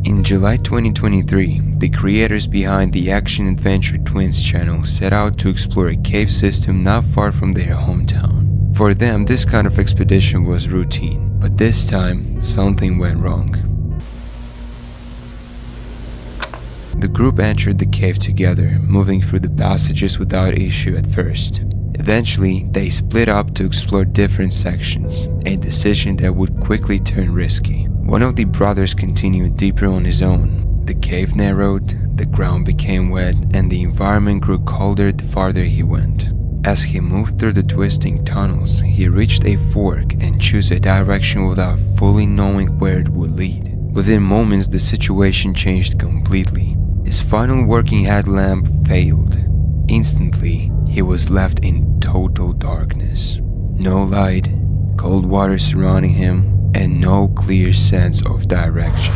In July 2023, the creators behind the Action Adventure Twins channel set out to explore a cave system not far from their hometown. For them, this kind of expedition was routine, but this time, something went wrong. The group entered the cave together, moving through the passages without issue at first. Eventually, they split up to explore different sections, a decision that would quickly turn risky. One of the brothers continued deeper on his own. The cave narrowed, the ground became wet, and the environment grew colder the farther he went. As he moved through the twisting tunnels, he reached a fork and chose a direction without fully knowing where it would lead. Within moments, the situation changed completely. His final working headlamp failed. Instantly, he was left in total darkness. No light, cold water surrounding him, and no clear sense of direction.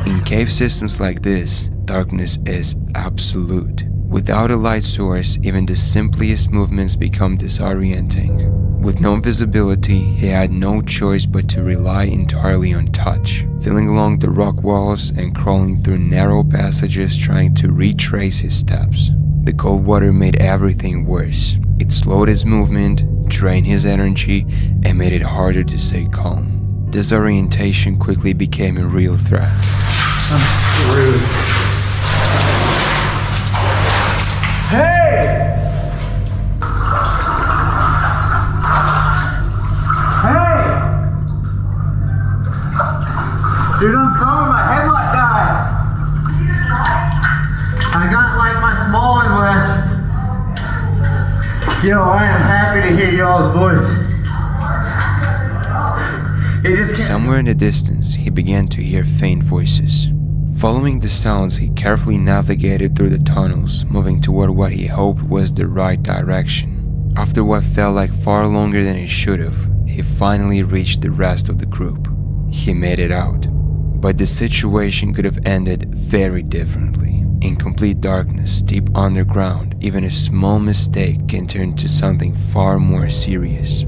In cave systems like this, darkness is absolute. Without a light source, even the simplest movements become disorienting. With no visibility, he had no choice but to rely entirely on touch, feeling along the rock walls and crawling through narrow passages trying to retrace his steps. The cold water made everything worse. It slowed his movement, drained his energy, and made it harder to stay calm. Disorientation quickly became a real threat. I'm screwed. Hey! Hey! Dude, I'm coming, my headlight died. I got like my small one left. Yo, I am happy to hear y'all's voice. Somewhere in the distance, he began to hear faint voices. Following the sounds, he carefully navigated through the tunnels, moving toward what he hoped was the right direction. After what felt like far longer than it should have, he finally reached the rest of the group. He made it out. But the situation could have ended very differently. In complete darkness, deep underground, even a small mistake can turn to something far more serious.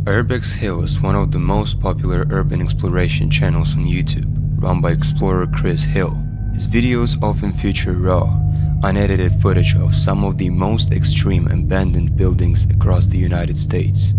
Urbex Hill is one of the most popular urban exploration channels on YouTube, run by explorer Chris Hill. His videos often feature raw, unedited footage of some of the most extreme abandoned buildings across the United States.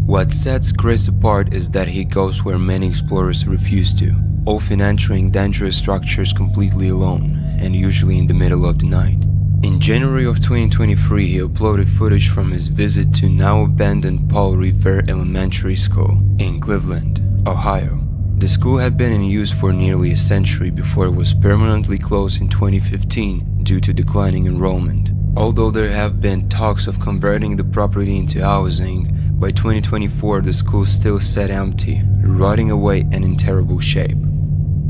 What sets Chris apart is that he goes where many explorers refuse to, often entering dangerous structures completely alone, and usually in the middle of the night. In January of 2023, he uploaded footage from his visit to now abandoned Paul Revere Elementary School in Cleveland, Ohio. The school had been in use for nearly a century before it was permanently closed in 2015 due to declining enrollment. Although there have been talks of converting the property into housing, by 2024 the school still sat empty, rotting away and in terrible shape.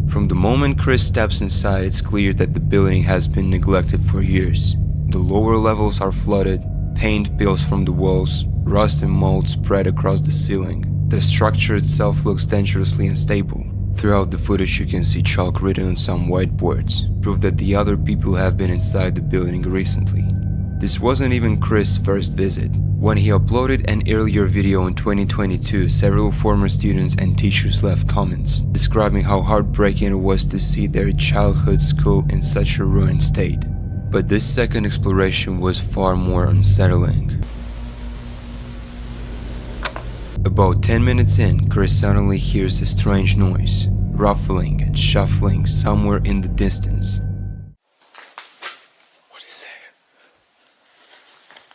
From the moment Chris steps inside, it's clear that the building has been neglected for years. The lower levels are flooded, paint peels from the walls, rust and mold spread across the ceiling. The structure itself looks dangerously unstable. Throughout the footage you can see chalk written on some whiteboards, proof that the other people have been inside the building recently. This wasn't even Chris' first visit. When he uploaded an earlier video in 2022, several former students and teachers left comments describing how heartbreaking it was to see their childhood school in such a ruined state. But this second exploration was far more unsettling. About 10 minutes in, Chris suddenly hears a strange noise, ruffling and shuffling somewhere in the distance. What is that?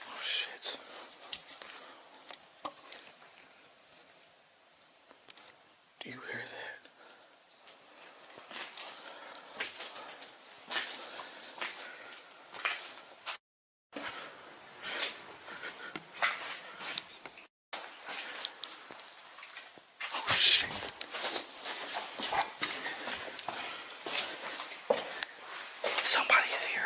Oh shit. Do you hear that? Oh shit. Somebody's here.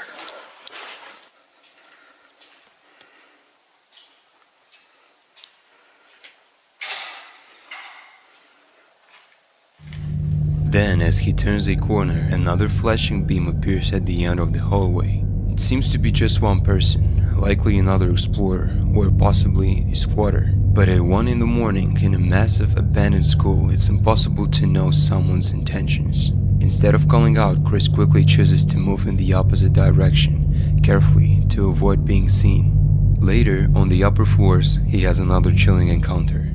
Then, as he turns a corner, another flashing beam appears at the end of the hallway. It seems to be just one person, likely another explorer, or possibly a squatter. But at 1 in the morning, in a massive abandoned school, it's impossible to know someone's intentions. Instead of calling out, Chris quickly chooses to move in the opposite direction, carefully, to avoid being seen. Later, on the upper floors, he has another chilling encounter.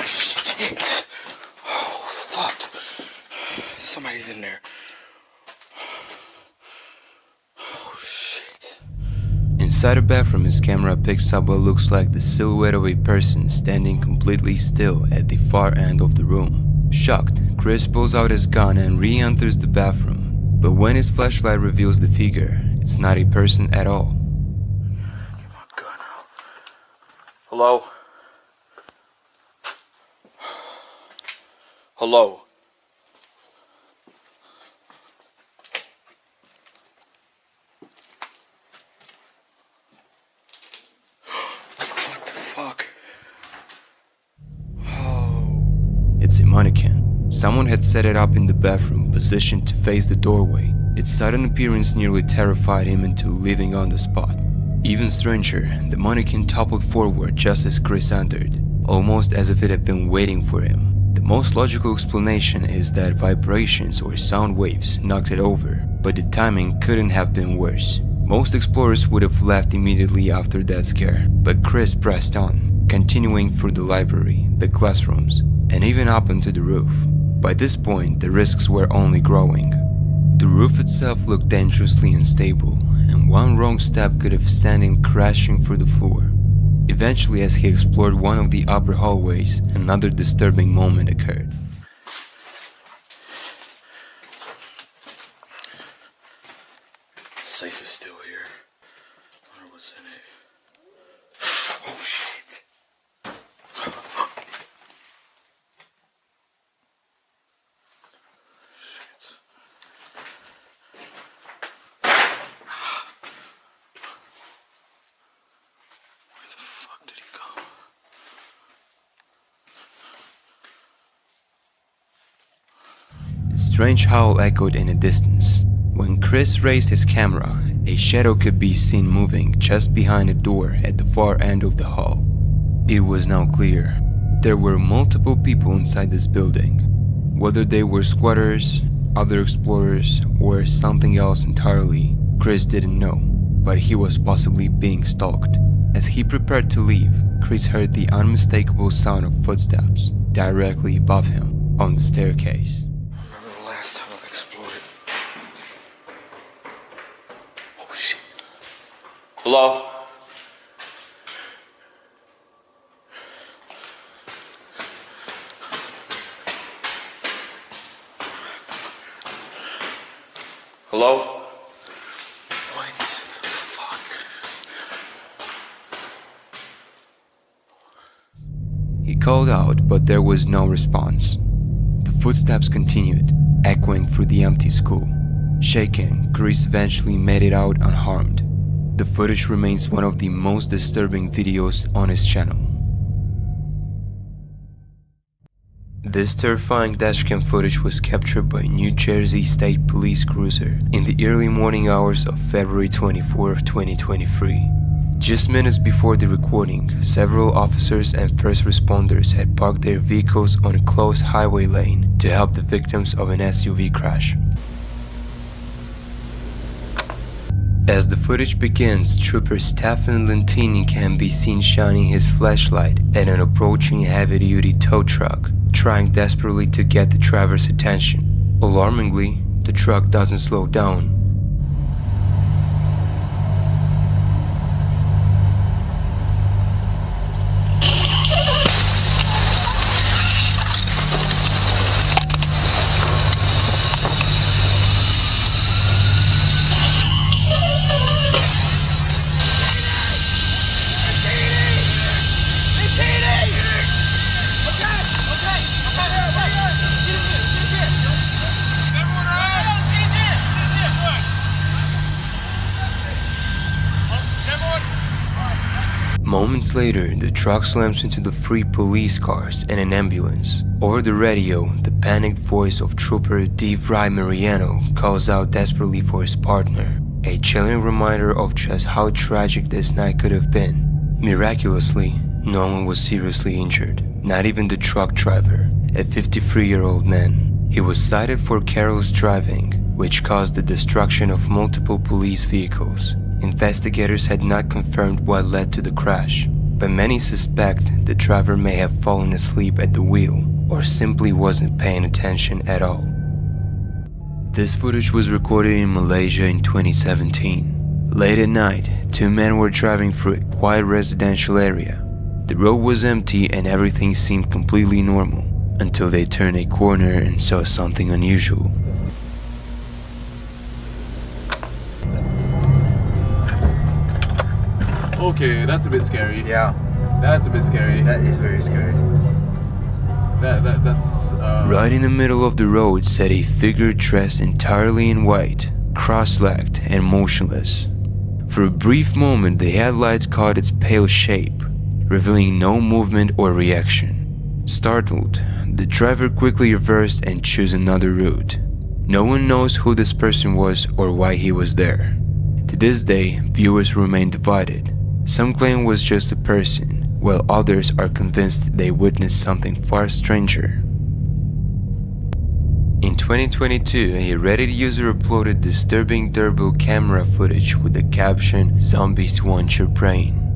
Shit. Oh, fuck. Somebody's in there. Oh, shit. Inside a bathroom, his camera picks up what looks like the silhouette of a person standing completely still at the far end of the room. Shocked, Chris pulls out his gun and re-enters the bathroom. But when his flashlight reveals the figure, it's not a person at all. Get my gun out. Hello? Hello? What the fuck? Oh. It's a mannequin. Someone had set it up in the bathroom, positioned to face the doorway. Its sudden appearance nearly terrified him into leaving on the spot. Even stranger, the mannequin toppled forward just as Chris entered, almost as if it had been waiting for him. The most logical explanation is that vibrations or sound waves knocked it over, but the timing couldn't have been worse. Most explorers would have left immediately after that scare, but Chris pressed on, continuing through the library, the classrooms, and even up onto the roof. By this point, the risks were only growing. The roof itself looked dangerously unstable, and one wrong step could have sent him crashing through the floor. Eventually, as he explored one of the upper hallways, another disturbing moment occurred. Safe is still here. I wonder what's in it. Oh shit. Shit. Where the fuck did he go? The strange howl echoed in the distance. When Chris raised his camera, a shadow could be seen moving just behind a door at the far end of the hall. It was now clear. There were multiple people inside this building. Whether they were squatters, other explorers, or something else entirely, Chris didn't know, but he was possibly being stalked. As he prepared to leave, Chris heard the unmistakable sound of footsteps directly above him on the staircase. Remember the last time I explored? Oh shit. Hello? Hello? What the fuck? He called out, but there was no response. The footsteps continued, echoing through the empty school. Shaken, Chris eventually made it out unharmed. The footage remains one of the most disturbing videos on his channel. This terrifying dashcam footage was captured by a New Jersey State Police cruiser in the early morning hours of February 24, 2023. Just minutes before the recording, several officers and first responders had parked their vehicles on a closed highway lane to help the victims of an SUV crash. As the footage begins, Trooper Stephen Lentini can be seen shining his flashlight at an approaching heavy-duty tow truck, trying desperately to get the driver's attention. Alarmingly, the truck doesn't slow down. Moments later, the truck slams into the three police cars and an ambulance. Over the radio, the panicked voice of Trooper DeVry Mariano calls out desperately for his partner, a chilling reminder of just how tragic this night could have been. Miraculously, no one was seriously injured, not even the truck driver, a 53-year-old man. He was cited for careless driving, which caused the destruction of multiple police vehicles. Investigators had not confirmed what led to the crash, but many suspect the driver may have fallen asleep at the wheel or simply wasn't paying attention at all. This footage was recorded in Malaysia in 2017. Late at night, two men were driving through a quiet residential area. The road was empty and everything seemed completely normal until they turned a corner and saw something unusual. Okay, that's a bit scary. Yeah, That's a bit scary. that is very scary. That's Right in the middle of the road sat a figure dressed entirely in white, cross-legged and motionless. For a brief moment, the headlights caught its pale shape, revealing no movement or reaction. Startled, the driver quickly reversed and chose another route. No one knows who this person was or why he was there. To this day, viewers remain divided. Some claim it was just a person, while others are convinced they witnessed something far stranger. In 2022, a Reddit user uploaded disturbing doorbell camera footage with the caption, "Zombies want your brain."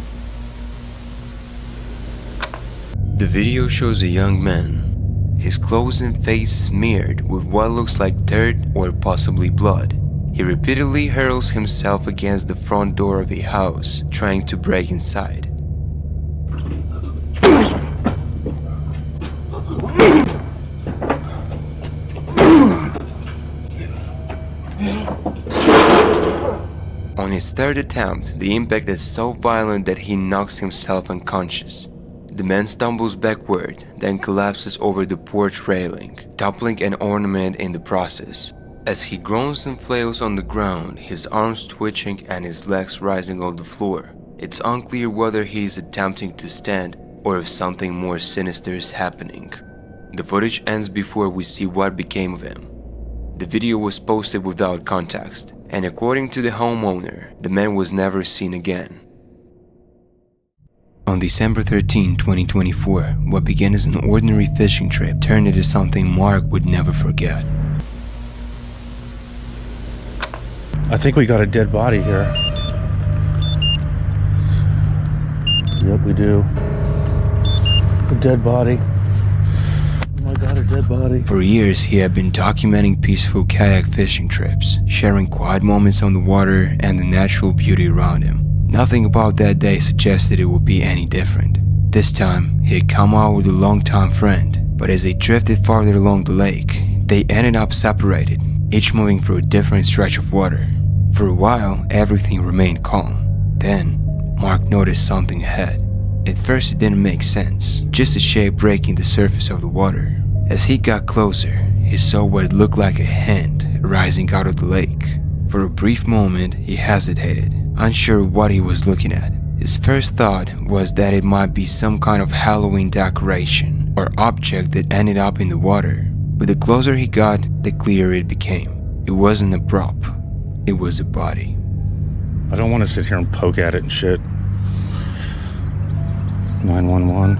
The video shows a young man, his clothes and face smeared with what looks like dirt or possibly blood. He repeatedly hurls himself against the front door of a house, trying to break inside. On his third attempt, the impact is so violent that he knocks himself unconscious. The man stumbles backward, then collapses over the porch railing, toppling an ornament in the process. As he groans and flails on the ground, his arms twitching and his legs rising on the floor. It's unclear whether he is attempting to stand or if something more sinister is happening. The footage ends before we see what became of him. The video was posted without context, and according to the homeowner, the man was never seen again. On December 13, 2024, what began as an ordinary fishing trip turned into something Mark would never forget. I think we got a dead body here. Yep, we do. A dead body. Oh my god, a dead body. For years, he had been documenting peaceful kayak fishing trips, sharing quiet moments on the water and the natural beauty around him. Nothing about that day suggested it would be any different. This time, he had come out with a longtime friend, but as they drifted farther along the lake, they ended up separated, each moving through a different stretch of water. For a while, everything remained calm. Then, Mark noticed something ahead. At first, it didn't make sense, just a shape breaking the surface of the water. As he got closer, he saw what looked like a hand rising out of the lake. For a brief moment, he hesitated, unsure what he was looking at. His first thought was that it might be some kind of Halloween decoration or object that ended up in the water. But the closer he got, the clearer it became. It wasn't a prop, it was a body. I don't want to sit here and poke at it and shit. 911.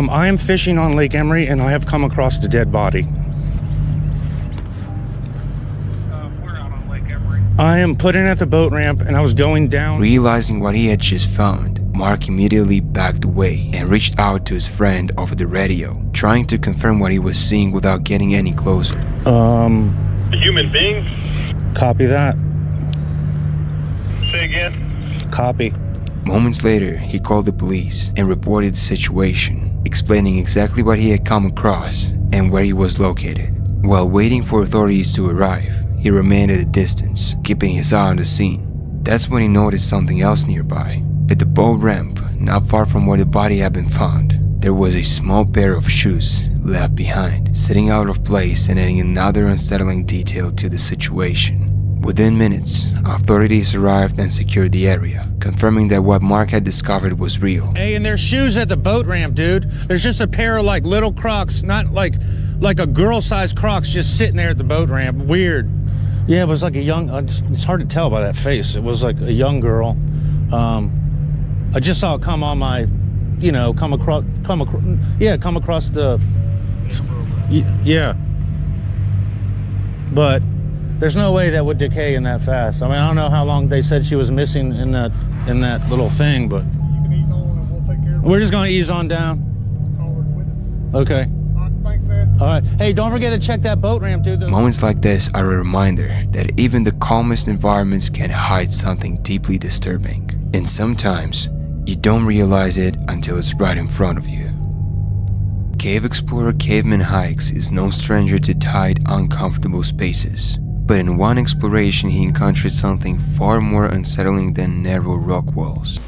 I am fishing on Lake Emery and I have come across a dead body. We're out on Lake Emery. I am putting at the boat ramp and I was going down. Realizing what he had just found, Mark immediately backed away and reached out to his friend over the radio, trying to confirm what he was seeing without getting any closer. A human being? Copy that. Say again? Copy. Moments later, he called the police and reported the situation, explaining exactly what he had come across and where he was located. While waiting for authorities to arrive, he remained at a distance, keeping his eye on the scene. That's when he noticed something else nearby. At the boat ramp, not far from where the body had been found, there was a small pair of shoes left behind, sitting out of place and adding another unsettling detail to the situation. Within minutes, authorities arrived and secured the area, confirming that what Mark had discovered was real. Hey, and there's shoes at the boat ramp, dude. There's just a pair of like little Crocs, not like a girl-sized Crocs just sitting there at the boat ramp. Weird. Yeah, it was like a young, it's hard to tell by that face. It was like a young girl. I just saw it come on my, come across the, yeah. But there's no way that would decay in that fast. I mean, I don't know how long they said she was missing in that little thing, but. You can ease on and we'll take care of it. We're just gonna ease on down. Call her witness. Okay. All right, thanks, man. All right. Hey, don't forget to check that boat ramp, dude. Moments like this are a reminder that even the calmest environments can hide something deeply disturbing. And sometimes, you don't realize it until it's right in front of you. Cave explorer Caveman Hikes is no stranger to tight, uncomfortable spaces. But in one exploration, he encountered something far more unsettling than narrow rock walls.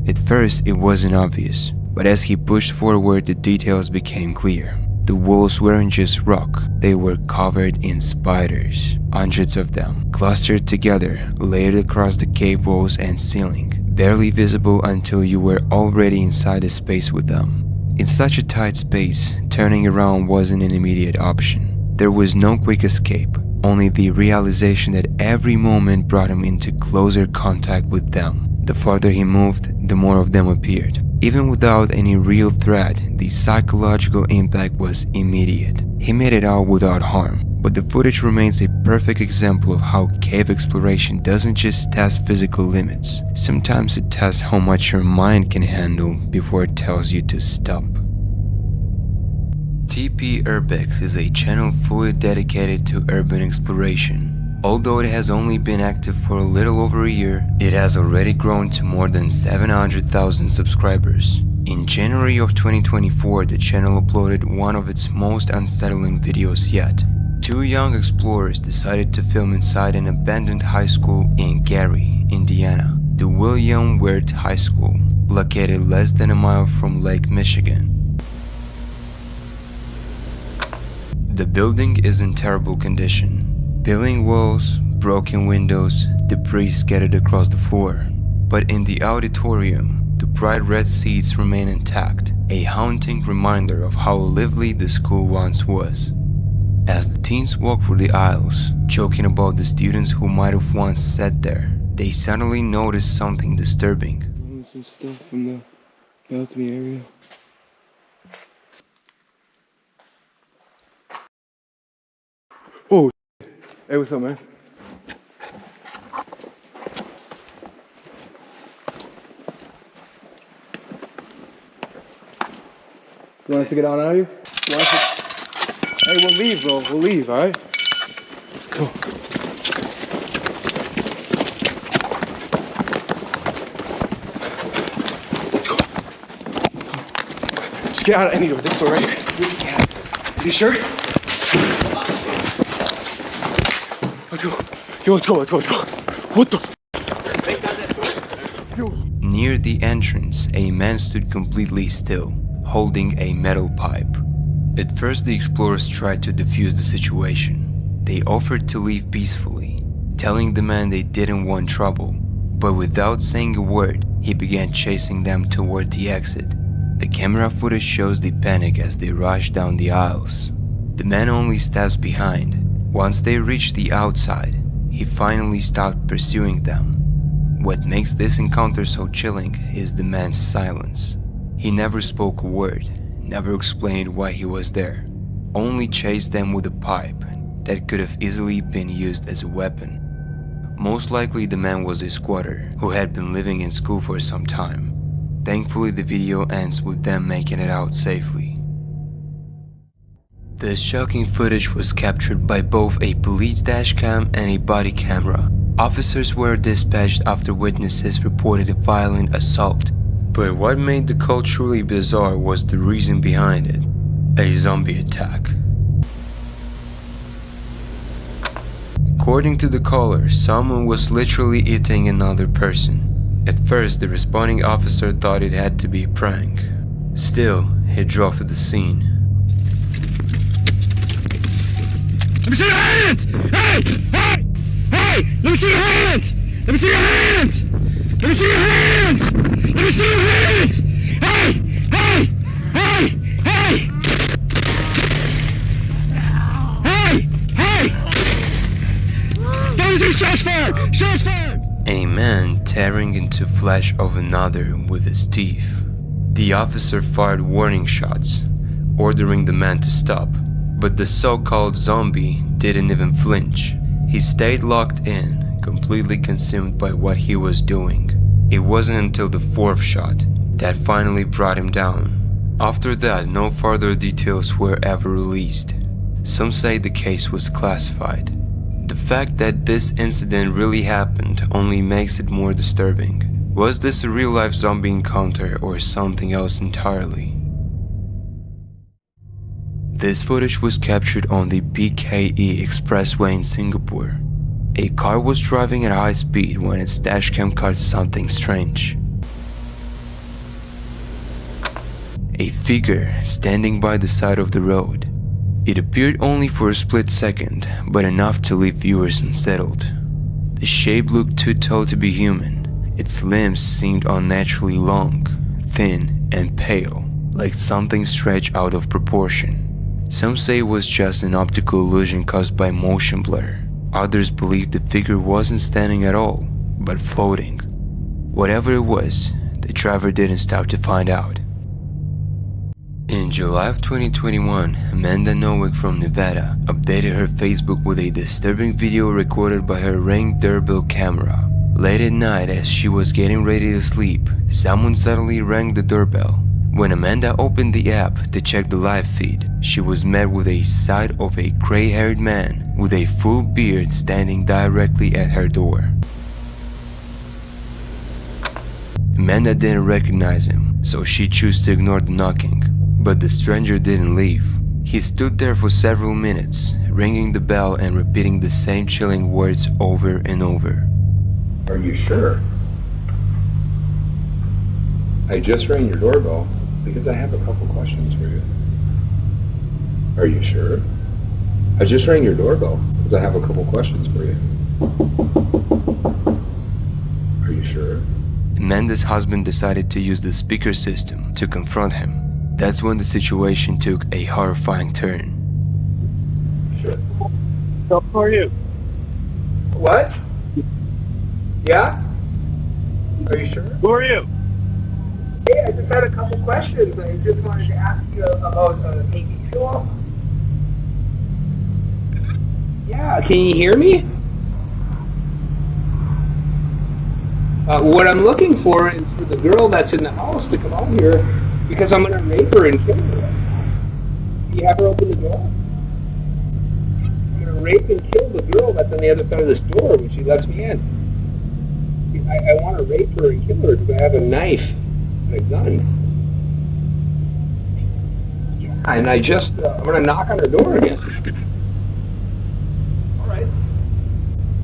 At first, it wasn't obvious, but as he pushed forward, the details became clear. The walls weren't just rock, they were covered in spiders, hundreds of them, clustered together, layered across the cave walls and ceiling, barely visible until you were already inside the space with them. In such a tight space, turning around wasn't an immediate option. There was no quick escape, only the realization that every moment brought him into closer contact with them. The farther he moved, the more of them appeared. Even without any real threat, the psychological impact was immediate. He made it out without harm, but the footage remains a perfect example of how cave exploration doesn't just test physical limits. Sometimes it tests how much your mind can handle before it tells you to stop. TP Urbex is a channel fully dedicated to urban exploration. Although it has only been active for a little over a year, it has already grown to more than 700,000 subscribers. In January of 2024, the channel uploaded one of its most unsettling videos yet. Two young explorers decided to film inside an abandoned high school in Gary, Indiana, the William Wirt High School, located less than a mile from Lake Michigan. The building is in terrible condition. Peeling walls, broken windows, debris scattered across the floor. But in the auditorium, the bright red seats remain intact, a haunting reminder of how lively the school once was. As the teens walk through the aisles, joking about the students who might have once sat there, they suddenly notice something disturbing. Some stuff from the balcony area. Oh, hey, what's up, man? You want us to get on out of here? Hey, we'll leave, bro. We'll leave, all right? Go. Let's go. Just get out of any door. This door right here. You sure? Let's go. Yo, let's go. What the f? Near the entrance, a man stood completely still, holding a metal pipe. At first, the explorers tried to defuse the situation. They offered to leave peacefully, telling the man they didn't want trouble, but without saying a word, he began chasing them toward the exit. The camera footage shows the panic as they rush down the aisles. The man only steps behind. Once they reach the outside, he finally stopped pursuing them. What makes this encounter so chilling is the man's silence. He never spoke a word, never explained why he was there, only chased them with a pipe that could have easily been used as a weapon. Most likely the man was a squatter who had been living in school for some time. Thankfully, the video ends with them making it out safely. The shocking footage was captured by both a police dashcam and a body camera. Officers were dispatched after witnesses reported a violent assault. But what made the call truly bizarre was the reason behind it: a zombie attack. According to the caller, someone was literally eating another person. At first, the responding officer thought it had to be a prank. Still, he drove to the scene. Let me see your hands! Hey! Hey! Hey! Let me see your hands! Let me see your hands! Let me see your hands! Let me see your hands! Hey! Hey! Hey! Hey! Hey! Hey! Don't do shots fired! Shots fired! A man tearing into flesh of another with his teeth. The officer fired warning shots, ordering the man to stop, but the so-called zombie didn't even flinch. He stayed locked in, completely consumed by what he was doing. It wasn't until the fourth shot that finally brought him down. After that, no further details were ever released. Some say the case was classified. The fact that this incident really happened only makes it more disturbing. Was this a real-life zombie encounter or something else entirely? This footage was captured on the PKE expressway in Singapore. A car was driving at high speed when its dashcam caught something strange. A figure standing by the side of the road. It appeared only for a split second, but enough to leave viewers unsettled. The shape looked too tall to be human. Its limbs seemed unnaturally long, thin, and pale, like something stretched out of proportion. Some say it was just an optical illusion caused by motion blur. Others believe the figure wasn't standing at all, but floating. Whatever it was, the driver didn't stop to find out. In July of 2021, Amanda Nowick from Nevada updated her Facebook with a disturbing video recorded by her Ring doorbell camera. Late at night, as she was getting ready to sleep, someone suddenly rang the doorbell. When Amanda opened the app to check the live feed, she was met with a sight of a gray-haired man with a full beard standing directly at her door. Amanda didn't recognize him, so she chose to ignore the knocking. But the stranger didn't leave. He stood there for several minutes, ringing the bell and repeating the same chilling words over and over. Are you sure? I just rang your doorbell because I have a couple questions for you. Are you sure? I just rang your doorbell because I have a couple questions for you. Are you sure? Amanda's husband decided to use the speaker system to confront him. That's when the situation took a horrifying turn. Sure. So, who are you? What? Yeah? Are you sure? Who are you? Hey, I just had a couple questions. I just wanted to ask you about TV show. Yeah, can you hear me? What I'm looking for is for the girl that's in the house to come out here because I'm going to rape her and kill her. Can you have her open the door? I'm going to rape and kill the girl that's on the other side of this door when she lets me in. I want to rape her and kill her because I have a knife and a gun. Yeah, and I'm going to knock on her door again.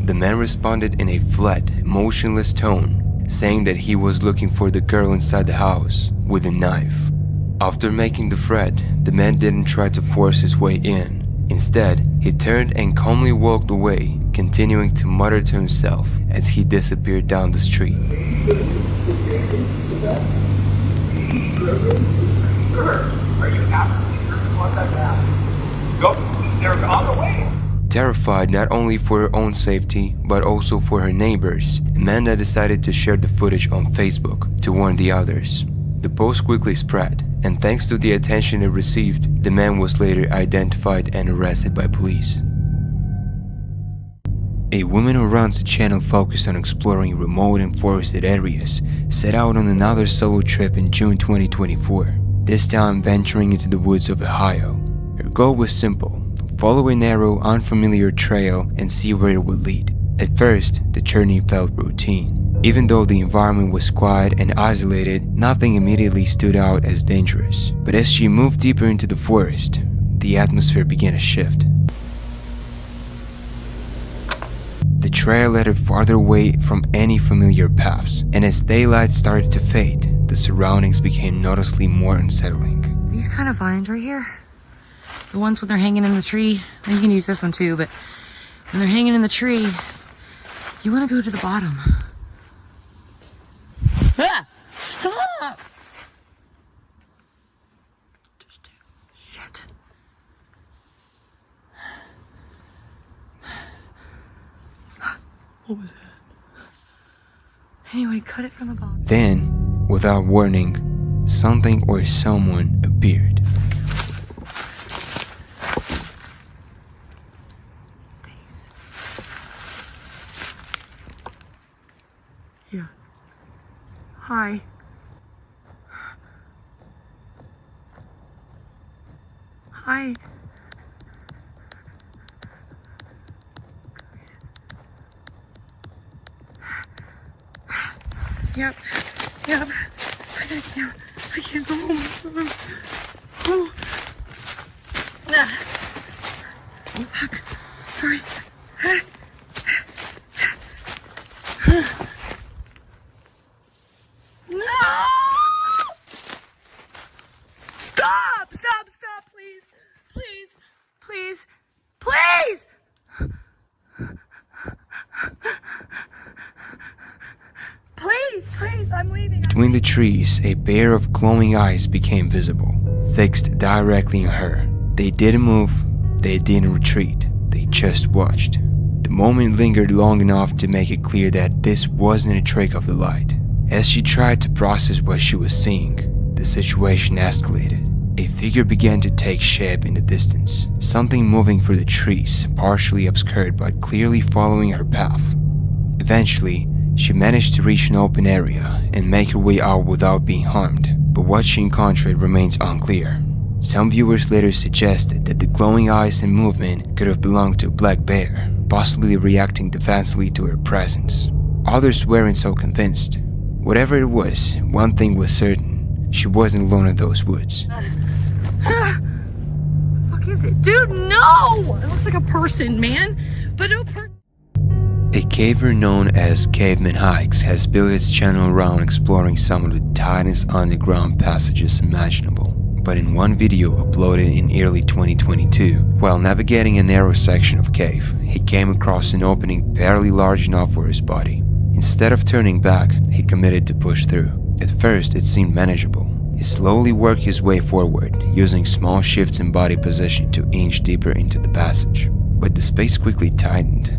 The man responded in a flat, emotionless tone, saying that he was looking for the girl inside the house with a knife. After making the threat, the man didn't try to force his way in. Instead, he turned and calmly walked away, continuing to mutter to himself as he disappeared down the street. They're on the way. Terrified not only for her own safety, but also for her neighbors, Amanda decided to share the footage on Facebook to warn the others. The post quickly spread, and thanks to the attention it received, the man was later identified and arrested by police. A woman who runs a channel focused on exploring remote and forested areas set out on another solo trip in June 2024, this time venturing into the woods of Ohio. Her goal was simple: follow a narrow, unfamiliar trail and see where it would lead. At first, the journey felt routine. Even though the environment was quiet and isolated, nothing immediately stood out as dangerous. But as she moved deeper into the forest, the atmosphere began to shift. The trail led her farther away from any familiar paths, and as daylight started to fade, the surroundings became noticeably more unsettling. These kind of vines right here, the ones when they're hanging in the tree, and you can use this one too, but when they're hanging in the tree, you want to go to the bottom. Ah! Stop! Shit. What was that? Anyway, cut it from the bottom. Then, without warning, something or someone appeared. Yeah. Hi. Hi. Yep. Yep. I can't go home. Oh. Ah. Oh, fuck. Sorry. No! Stop! Stop! Stop! Please! Please! Please! Please! Please! Please! I'm leaving. Between the trees, a pair of glowing eyes became visible, fixed directly on her. They didn't move, they didn't retreat, they just watched. The moment lingered long enough to make it clear that this wasn't a trick of the light. As she tried to process what she was seeing, the situation escalated. A figure began to take shape in the distance, something moving through the trees, partially obscured but clearly following her path. Eventually, she managed to reach an open area and make her way out without being harmed, but what she encountered remains unclear. Some viewers later suggested that the glowing eyes and movement could have belonged to a black bear, possibly reacting defensively to her presence. Others weren't so convinced. Whatever it was, one thing was certain: she wasn't alone in those woods. Fuck is it? Dude, no! It looks like a person, man. But no person. A caver known as Caveman Hikes has built its channel around exploring some of the tightest underground passages imaginable. But in one video uploaded in early 2022, while navigating a narrow section of cave, he came across an opening barely large enough for his body. Instead of turning back, he committed to push through. At first, it seemed manageable. He slowly worked his way forward, using small shifts in body position to inch deeper into the passage. But the space quickly tightened.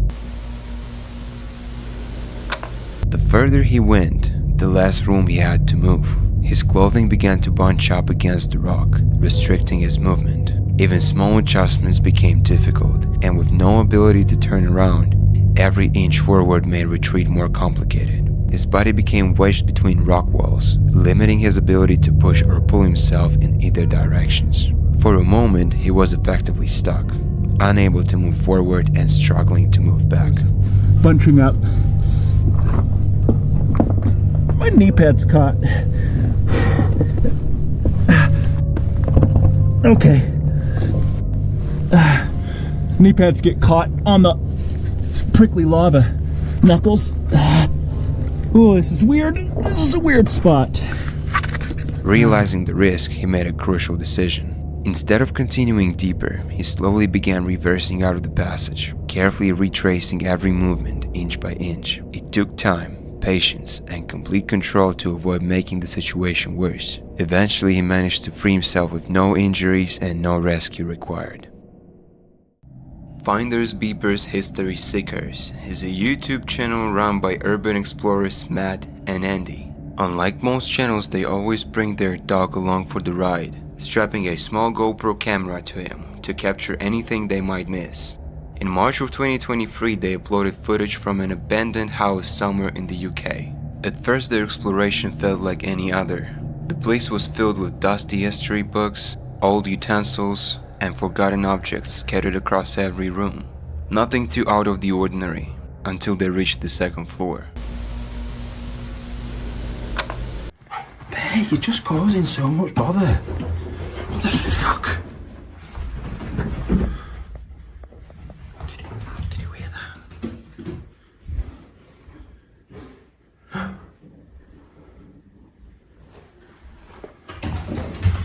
The further he went, the less room he had to move. His clothing began to bunch up against the rock, restricting his movement. Even small adjustments became difficult, and with no ability to turn around, every inch forward made retreat more complicated. His body became wedged between rock walls, limiting his ability to push or pull himself in either directions. For a moment, he was effectively stuck, unable to move forward and struggling to move back. Bunching up. My knee pad's caught. Okay. Knee pads get caught on the prickly lava knuckles. Oh, this is weird. This is a weird spot. Realizing the risk, he made a crucial decision. Instead of continuing deeper, he slowly began reversing out of the passage, carefully retracing every movement inch by inch. It took time, patience, and complete control to avoid making the situation worse. Eventually, he managed to free himself with no injuries and no rescue required. Finders Beepers History Seekers is a YouTube channel run by urban explorers Matt and Andy. Unlike most channels, they always bring their dog along for the ride, strapping a small GoPro camera to him to capture anything they might miss. In March of 2023, they uploaded footage from an abandoned house somewhere in the UK. At first, their exploration felt like any other. The place was filled with dusty history books, old utensils, and forgotten objects scattered across every room. Nothing too out of the ordinary, until they reached the second floor. Hey, you're just causing so much bother. What the fuck? Did you hear that?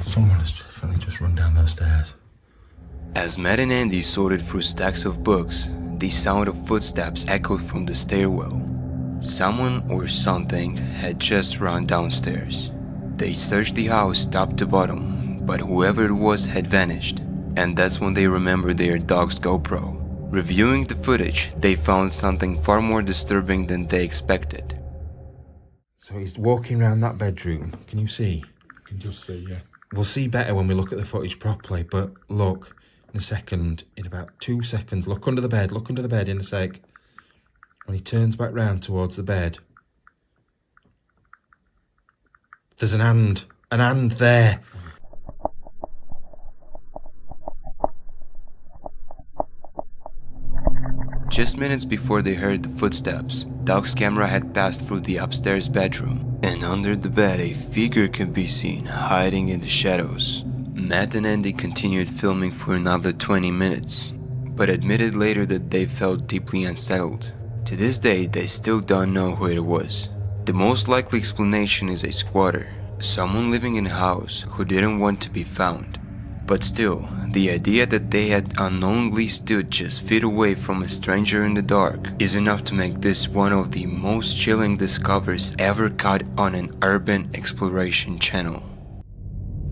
Someone has definitely just run down those stairs. As Matt and Andy sorted through stacks of books, the sound of footsteps echoed from the stairwell. Someone or something had just run downstairs. They searched the house top to bottom, but whoever it was had vanished, and that's when they remembered their dog's GoPro. Reviewing the footage, they found something far more disturbing than they expected. So he's walking around that bedroom. Can you see? I can just see, yeah. We'll see better when we look at the footage properly, but look, in a second, in about 2 seconds, look under the bed in a sec. When he turns back round towards the bed, there's an hand there. Just minutes before they heard the footsteps, Doc's camera had passed through the upstairs bedroom, and under the bed a figure could be seen hiding in the shadows. Matt and Andy continued filming for another 20 minutes, but admitted later that they felt deeply unsettled. To this day, they still don't know who it was. The most likely explanation is a squatter, someone living in a house who didn't want to be found. But still, the idea that they had unknowingly stood just feet away from a stranger in the dark is enough to make this one of the most chilling discoveries ever caught on an urban exploration channel.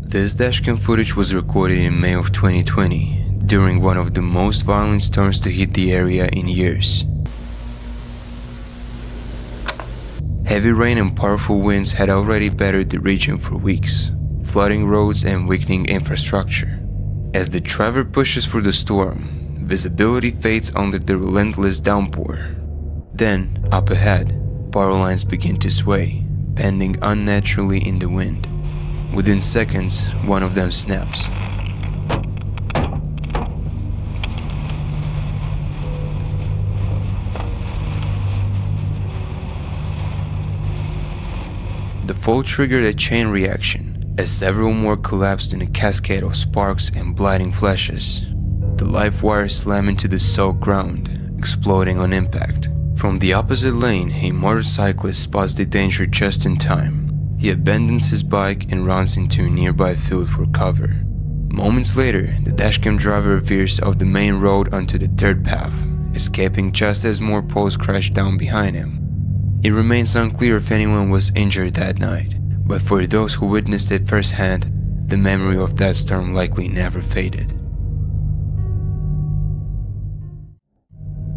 This dashcam footage was recorded in May of 2020, during one of the most violent storms to hit the area in years. Heavy rain and powerful winds had already battered the region for weeks, flooding roads and weakening infrastructure. As the driver pushes through the storm, visibility fades under the relentless downpour. Then, up ahead, power lines begin to sway, bending unnaturally in the wind. Within seconds, one of them snaps. The fall triggered a chain reaction, as several more collapsed in a cascade of sparks and blinding flashes. The live wires slam into the soaked ground, exploding on impact. From the opposite lane, a motorcyclist spots the danger just in time. He abandons his bike and runs into a nearby field for cover. Moments later, the dashcam driver veers off the main road onto the dirt path, escaping just as more poles crash down behind him. It remains unclear if anyone was injured that night, but for those who witnessed it firsthand, the memory of that storm likely never faded.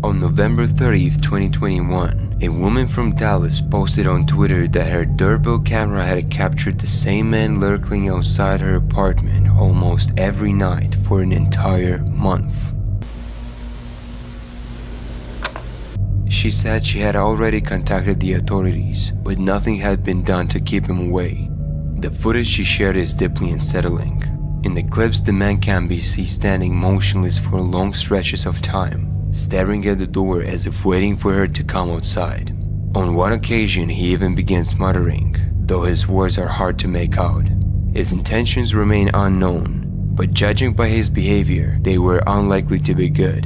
On November 30th, 2021, a woman from Dallas posted on Twitter that her doorbell camera had captured the same man lurking outside her apartment almost every night for an entire month. She said she had already contacted the authorities, but nothing had been done to keep him away. The footage she shared is deeply unsettling. In the clips, the man can be seen standing motionless for long stretches of time, staring at the door as if waiting for her to come outside. On one occasion, he even begins muttering, though his words are hard to make out. His intentions remain unknown, but judging by his behavior, they were unlikely to be good.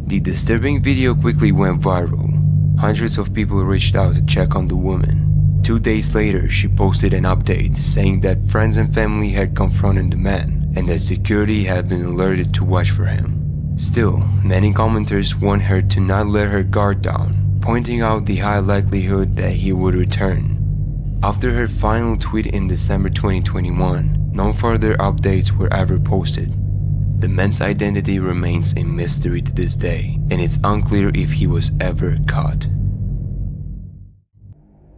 The disturbing video quickly went viral. Hundreds of people reached out to check on the woman. 2 days later, she posted an update saying that friends and family had confronted the man and that security had been alerted to watch for him. Still, many commenters warned her to not let her guard down, pointing out the high likelihood that he would return. After her final tweet in December 2021, no further updates were ever posted. The man's identity remains a mystery to this day, and it's unclear if he was ever caught.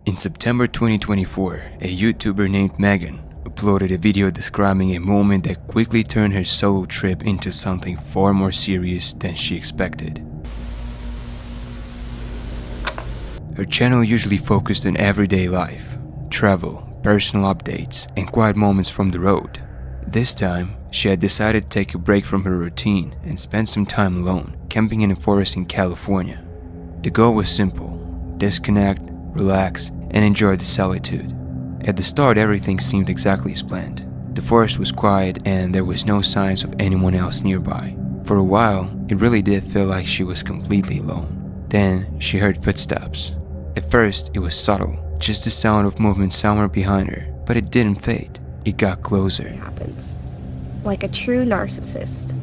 In September 2024, a YouTuber named Megan uploaded a video describing a moment that quickly turned her solo trip into something far more serious than she expected. Her channel usually focused on everyday life, travel, personal updates, and quiet moments from the road. This time, she had decided to take a break from her routine and spend some time alone, camping in a forest in California. The goal was simple: disconnect, relax, and enjoy the solitude. At the start, everything seemed exactly as planned. The forest was quiet and there was no signs of anyone else nearby. For a while, it really did feel like she was completely alone. Then, she heard footsteps. At first, it was subtle, just the sound of movement somewhere behind her, but it didn't fade. It got closer. Happens. Like a true narcissist.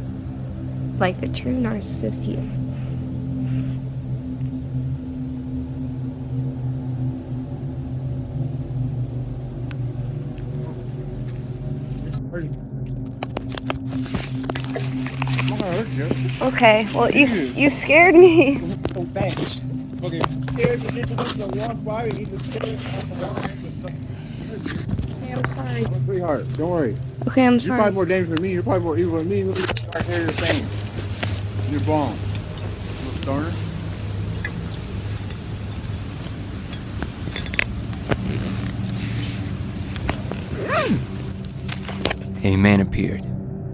Like the true narcissist here. Okay, well you scared me. Oh, thanks. Okay. Walk by, you need to stay. I'm sorry. Work pretty hard. Don't worry. Okay, I'm You're sorry. probably more dangerous than me. You're probably more evil than me. Look at the hair you're saying. You're bomb. Little stoner. A man appeared.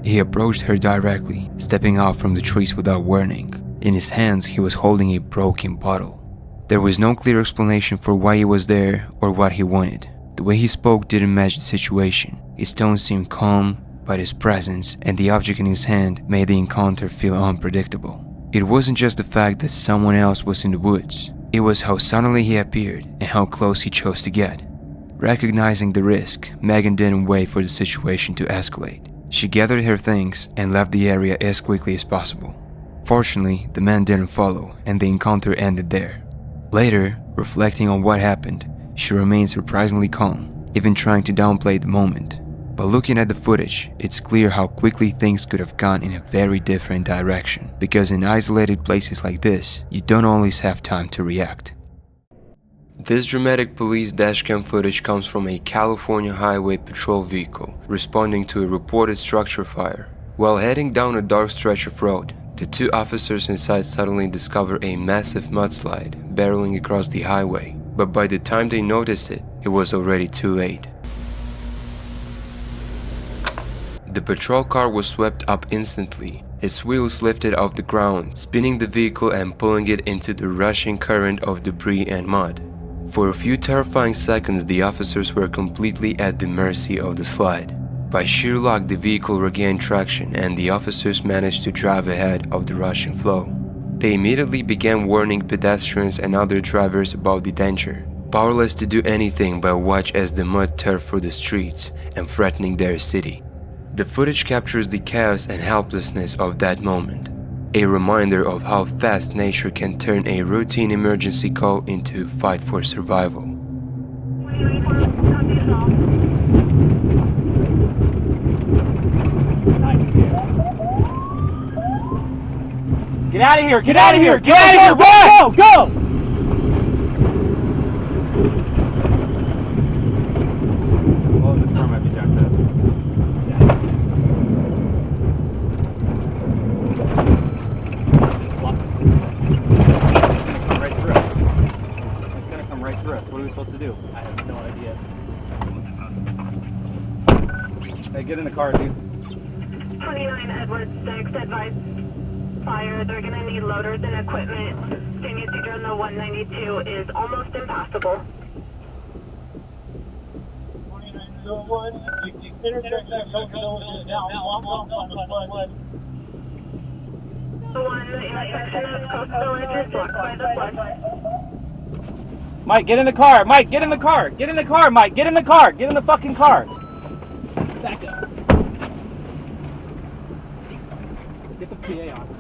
He approached her directly, stepping out from the trees without warning. In his hands, he was holding a broken bottle. There was no clear explanation for why he was there or what he wanted. The way he spoke didn't match the situation. His tone seemed calm, but his presence and the object in his hand made the encounter feel unpredictable. It wasn't just the fact that someone else was in the woods. It was how suddenly he appeared and how close he chose to get. Recognizing the risk, Megan didn't wait for the situation to escalate. She gathered her things and left the area as quickly as possible. Fortunately, the man didn't follow and the encounter ended there. Later, reflecting on what happened, she remained surprisingly calm, even trying to downplay the moment. But looking at the footage, it's clear how quickly things could have gone in a very different direction, because in isolated places like this, you don't always have time to react. This dramatic police dashcam footage comes from a California highway patrol vehicle responding to a reported structure fire. While heading down a dark stretch of road, the two officers inside suddenly discover a massive mudslide barreling across the highway, but by the time they notice it, it was already too late. The patrol car was swept up instantly, its wheels lifted off the ground, spinning the vehicle and pulling it into the rushing current of debris and mud. For a few terrifying seconds, the officers were completely at the mercy of the slide. By sheer luck, the vehicle regained traction and the officers managed to drive ahead of the rushing flow. They immediately began warning pedestrians and other drivers about the danger, powerless to do anything but watch as the mud tore through the streets and threatening their city. The footage captures the chaos and helplessness of that moment, a reminder of how fast nature can turn a routine emergency call into a fight for survival. Get out of here! Get out of here! Get out of here! Run! Go! Well, this car might be jacked up. Right through it. supposed to do? I have no idea. Hey, get in the car, dude. 29 Edward 6, advise fire. They're going to need loaders and equipment. State procedure on the 192 is almost impossible. 2901, the intersection is now blocked on the flood. The one, the intersection of Coast Village is blocked by the flood. Mike, get in the car. Mike, get in the car. Get in the car, Mike. Get in the car. Get in the fucking car. Back up. Get the PA on.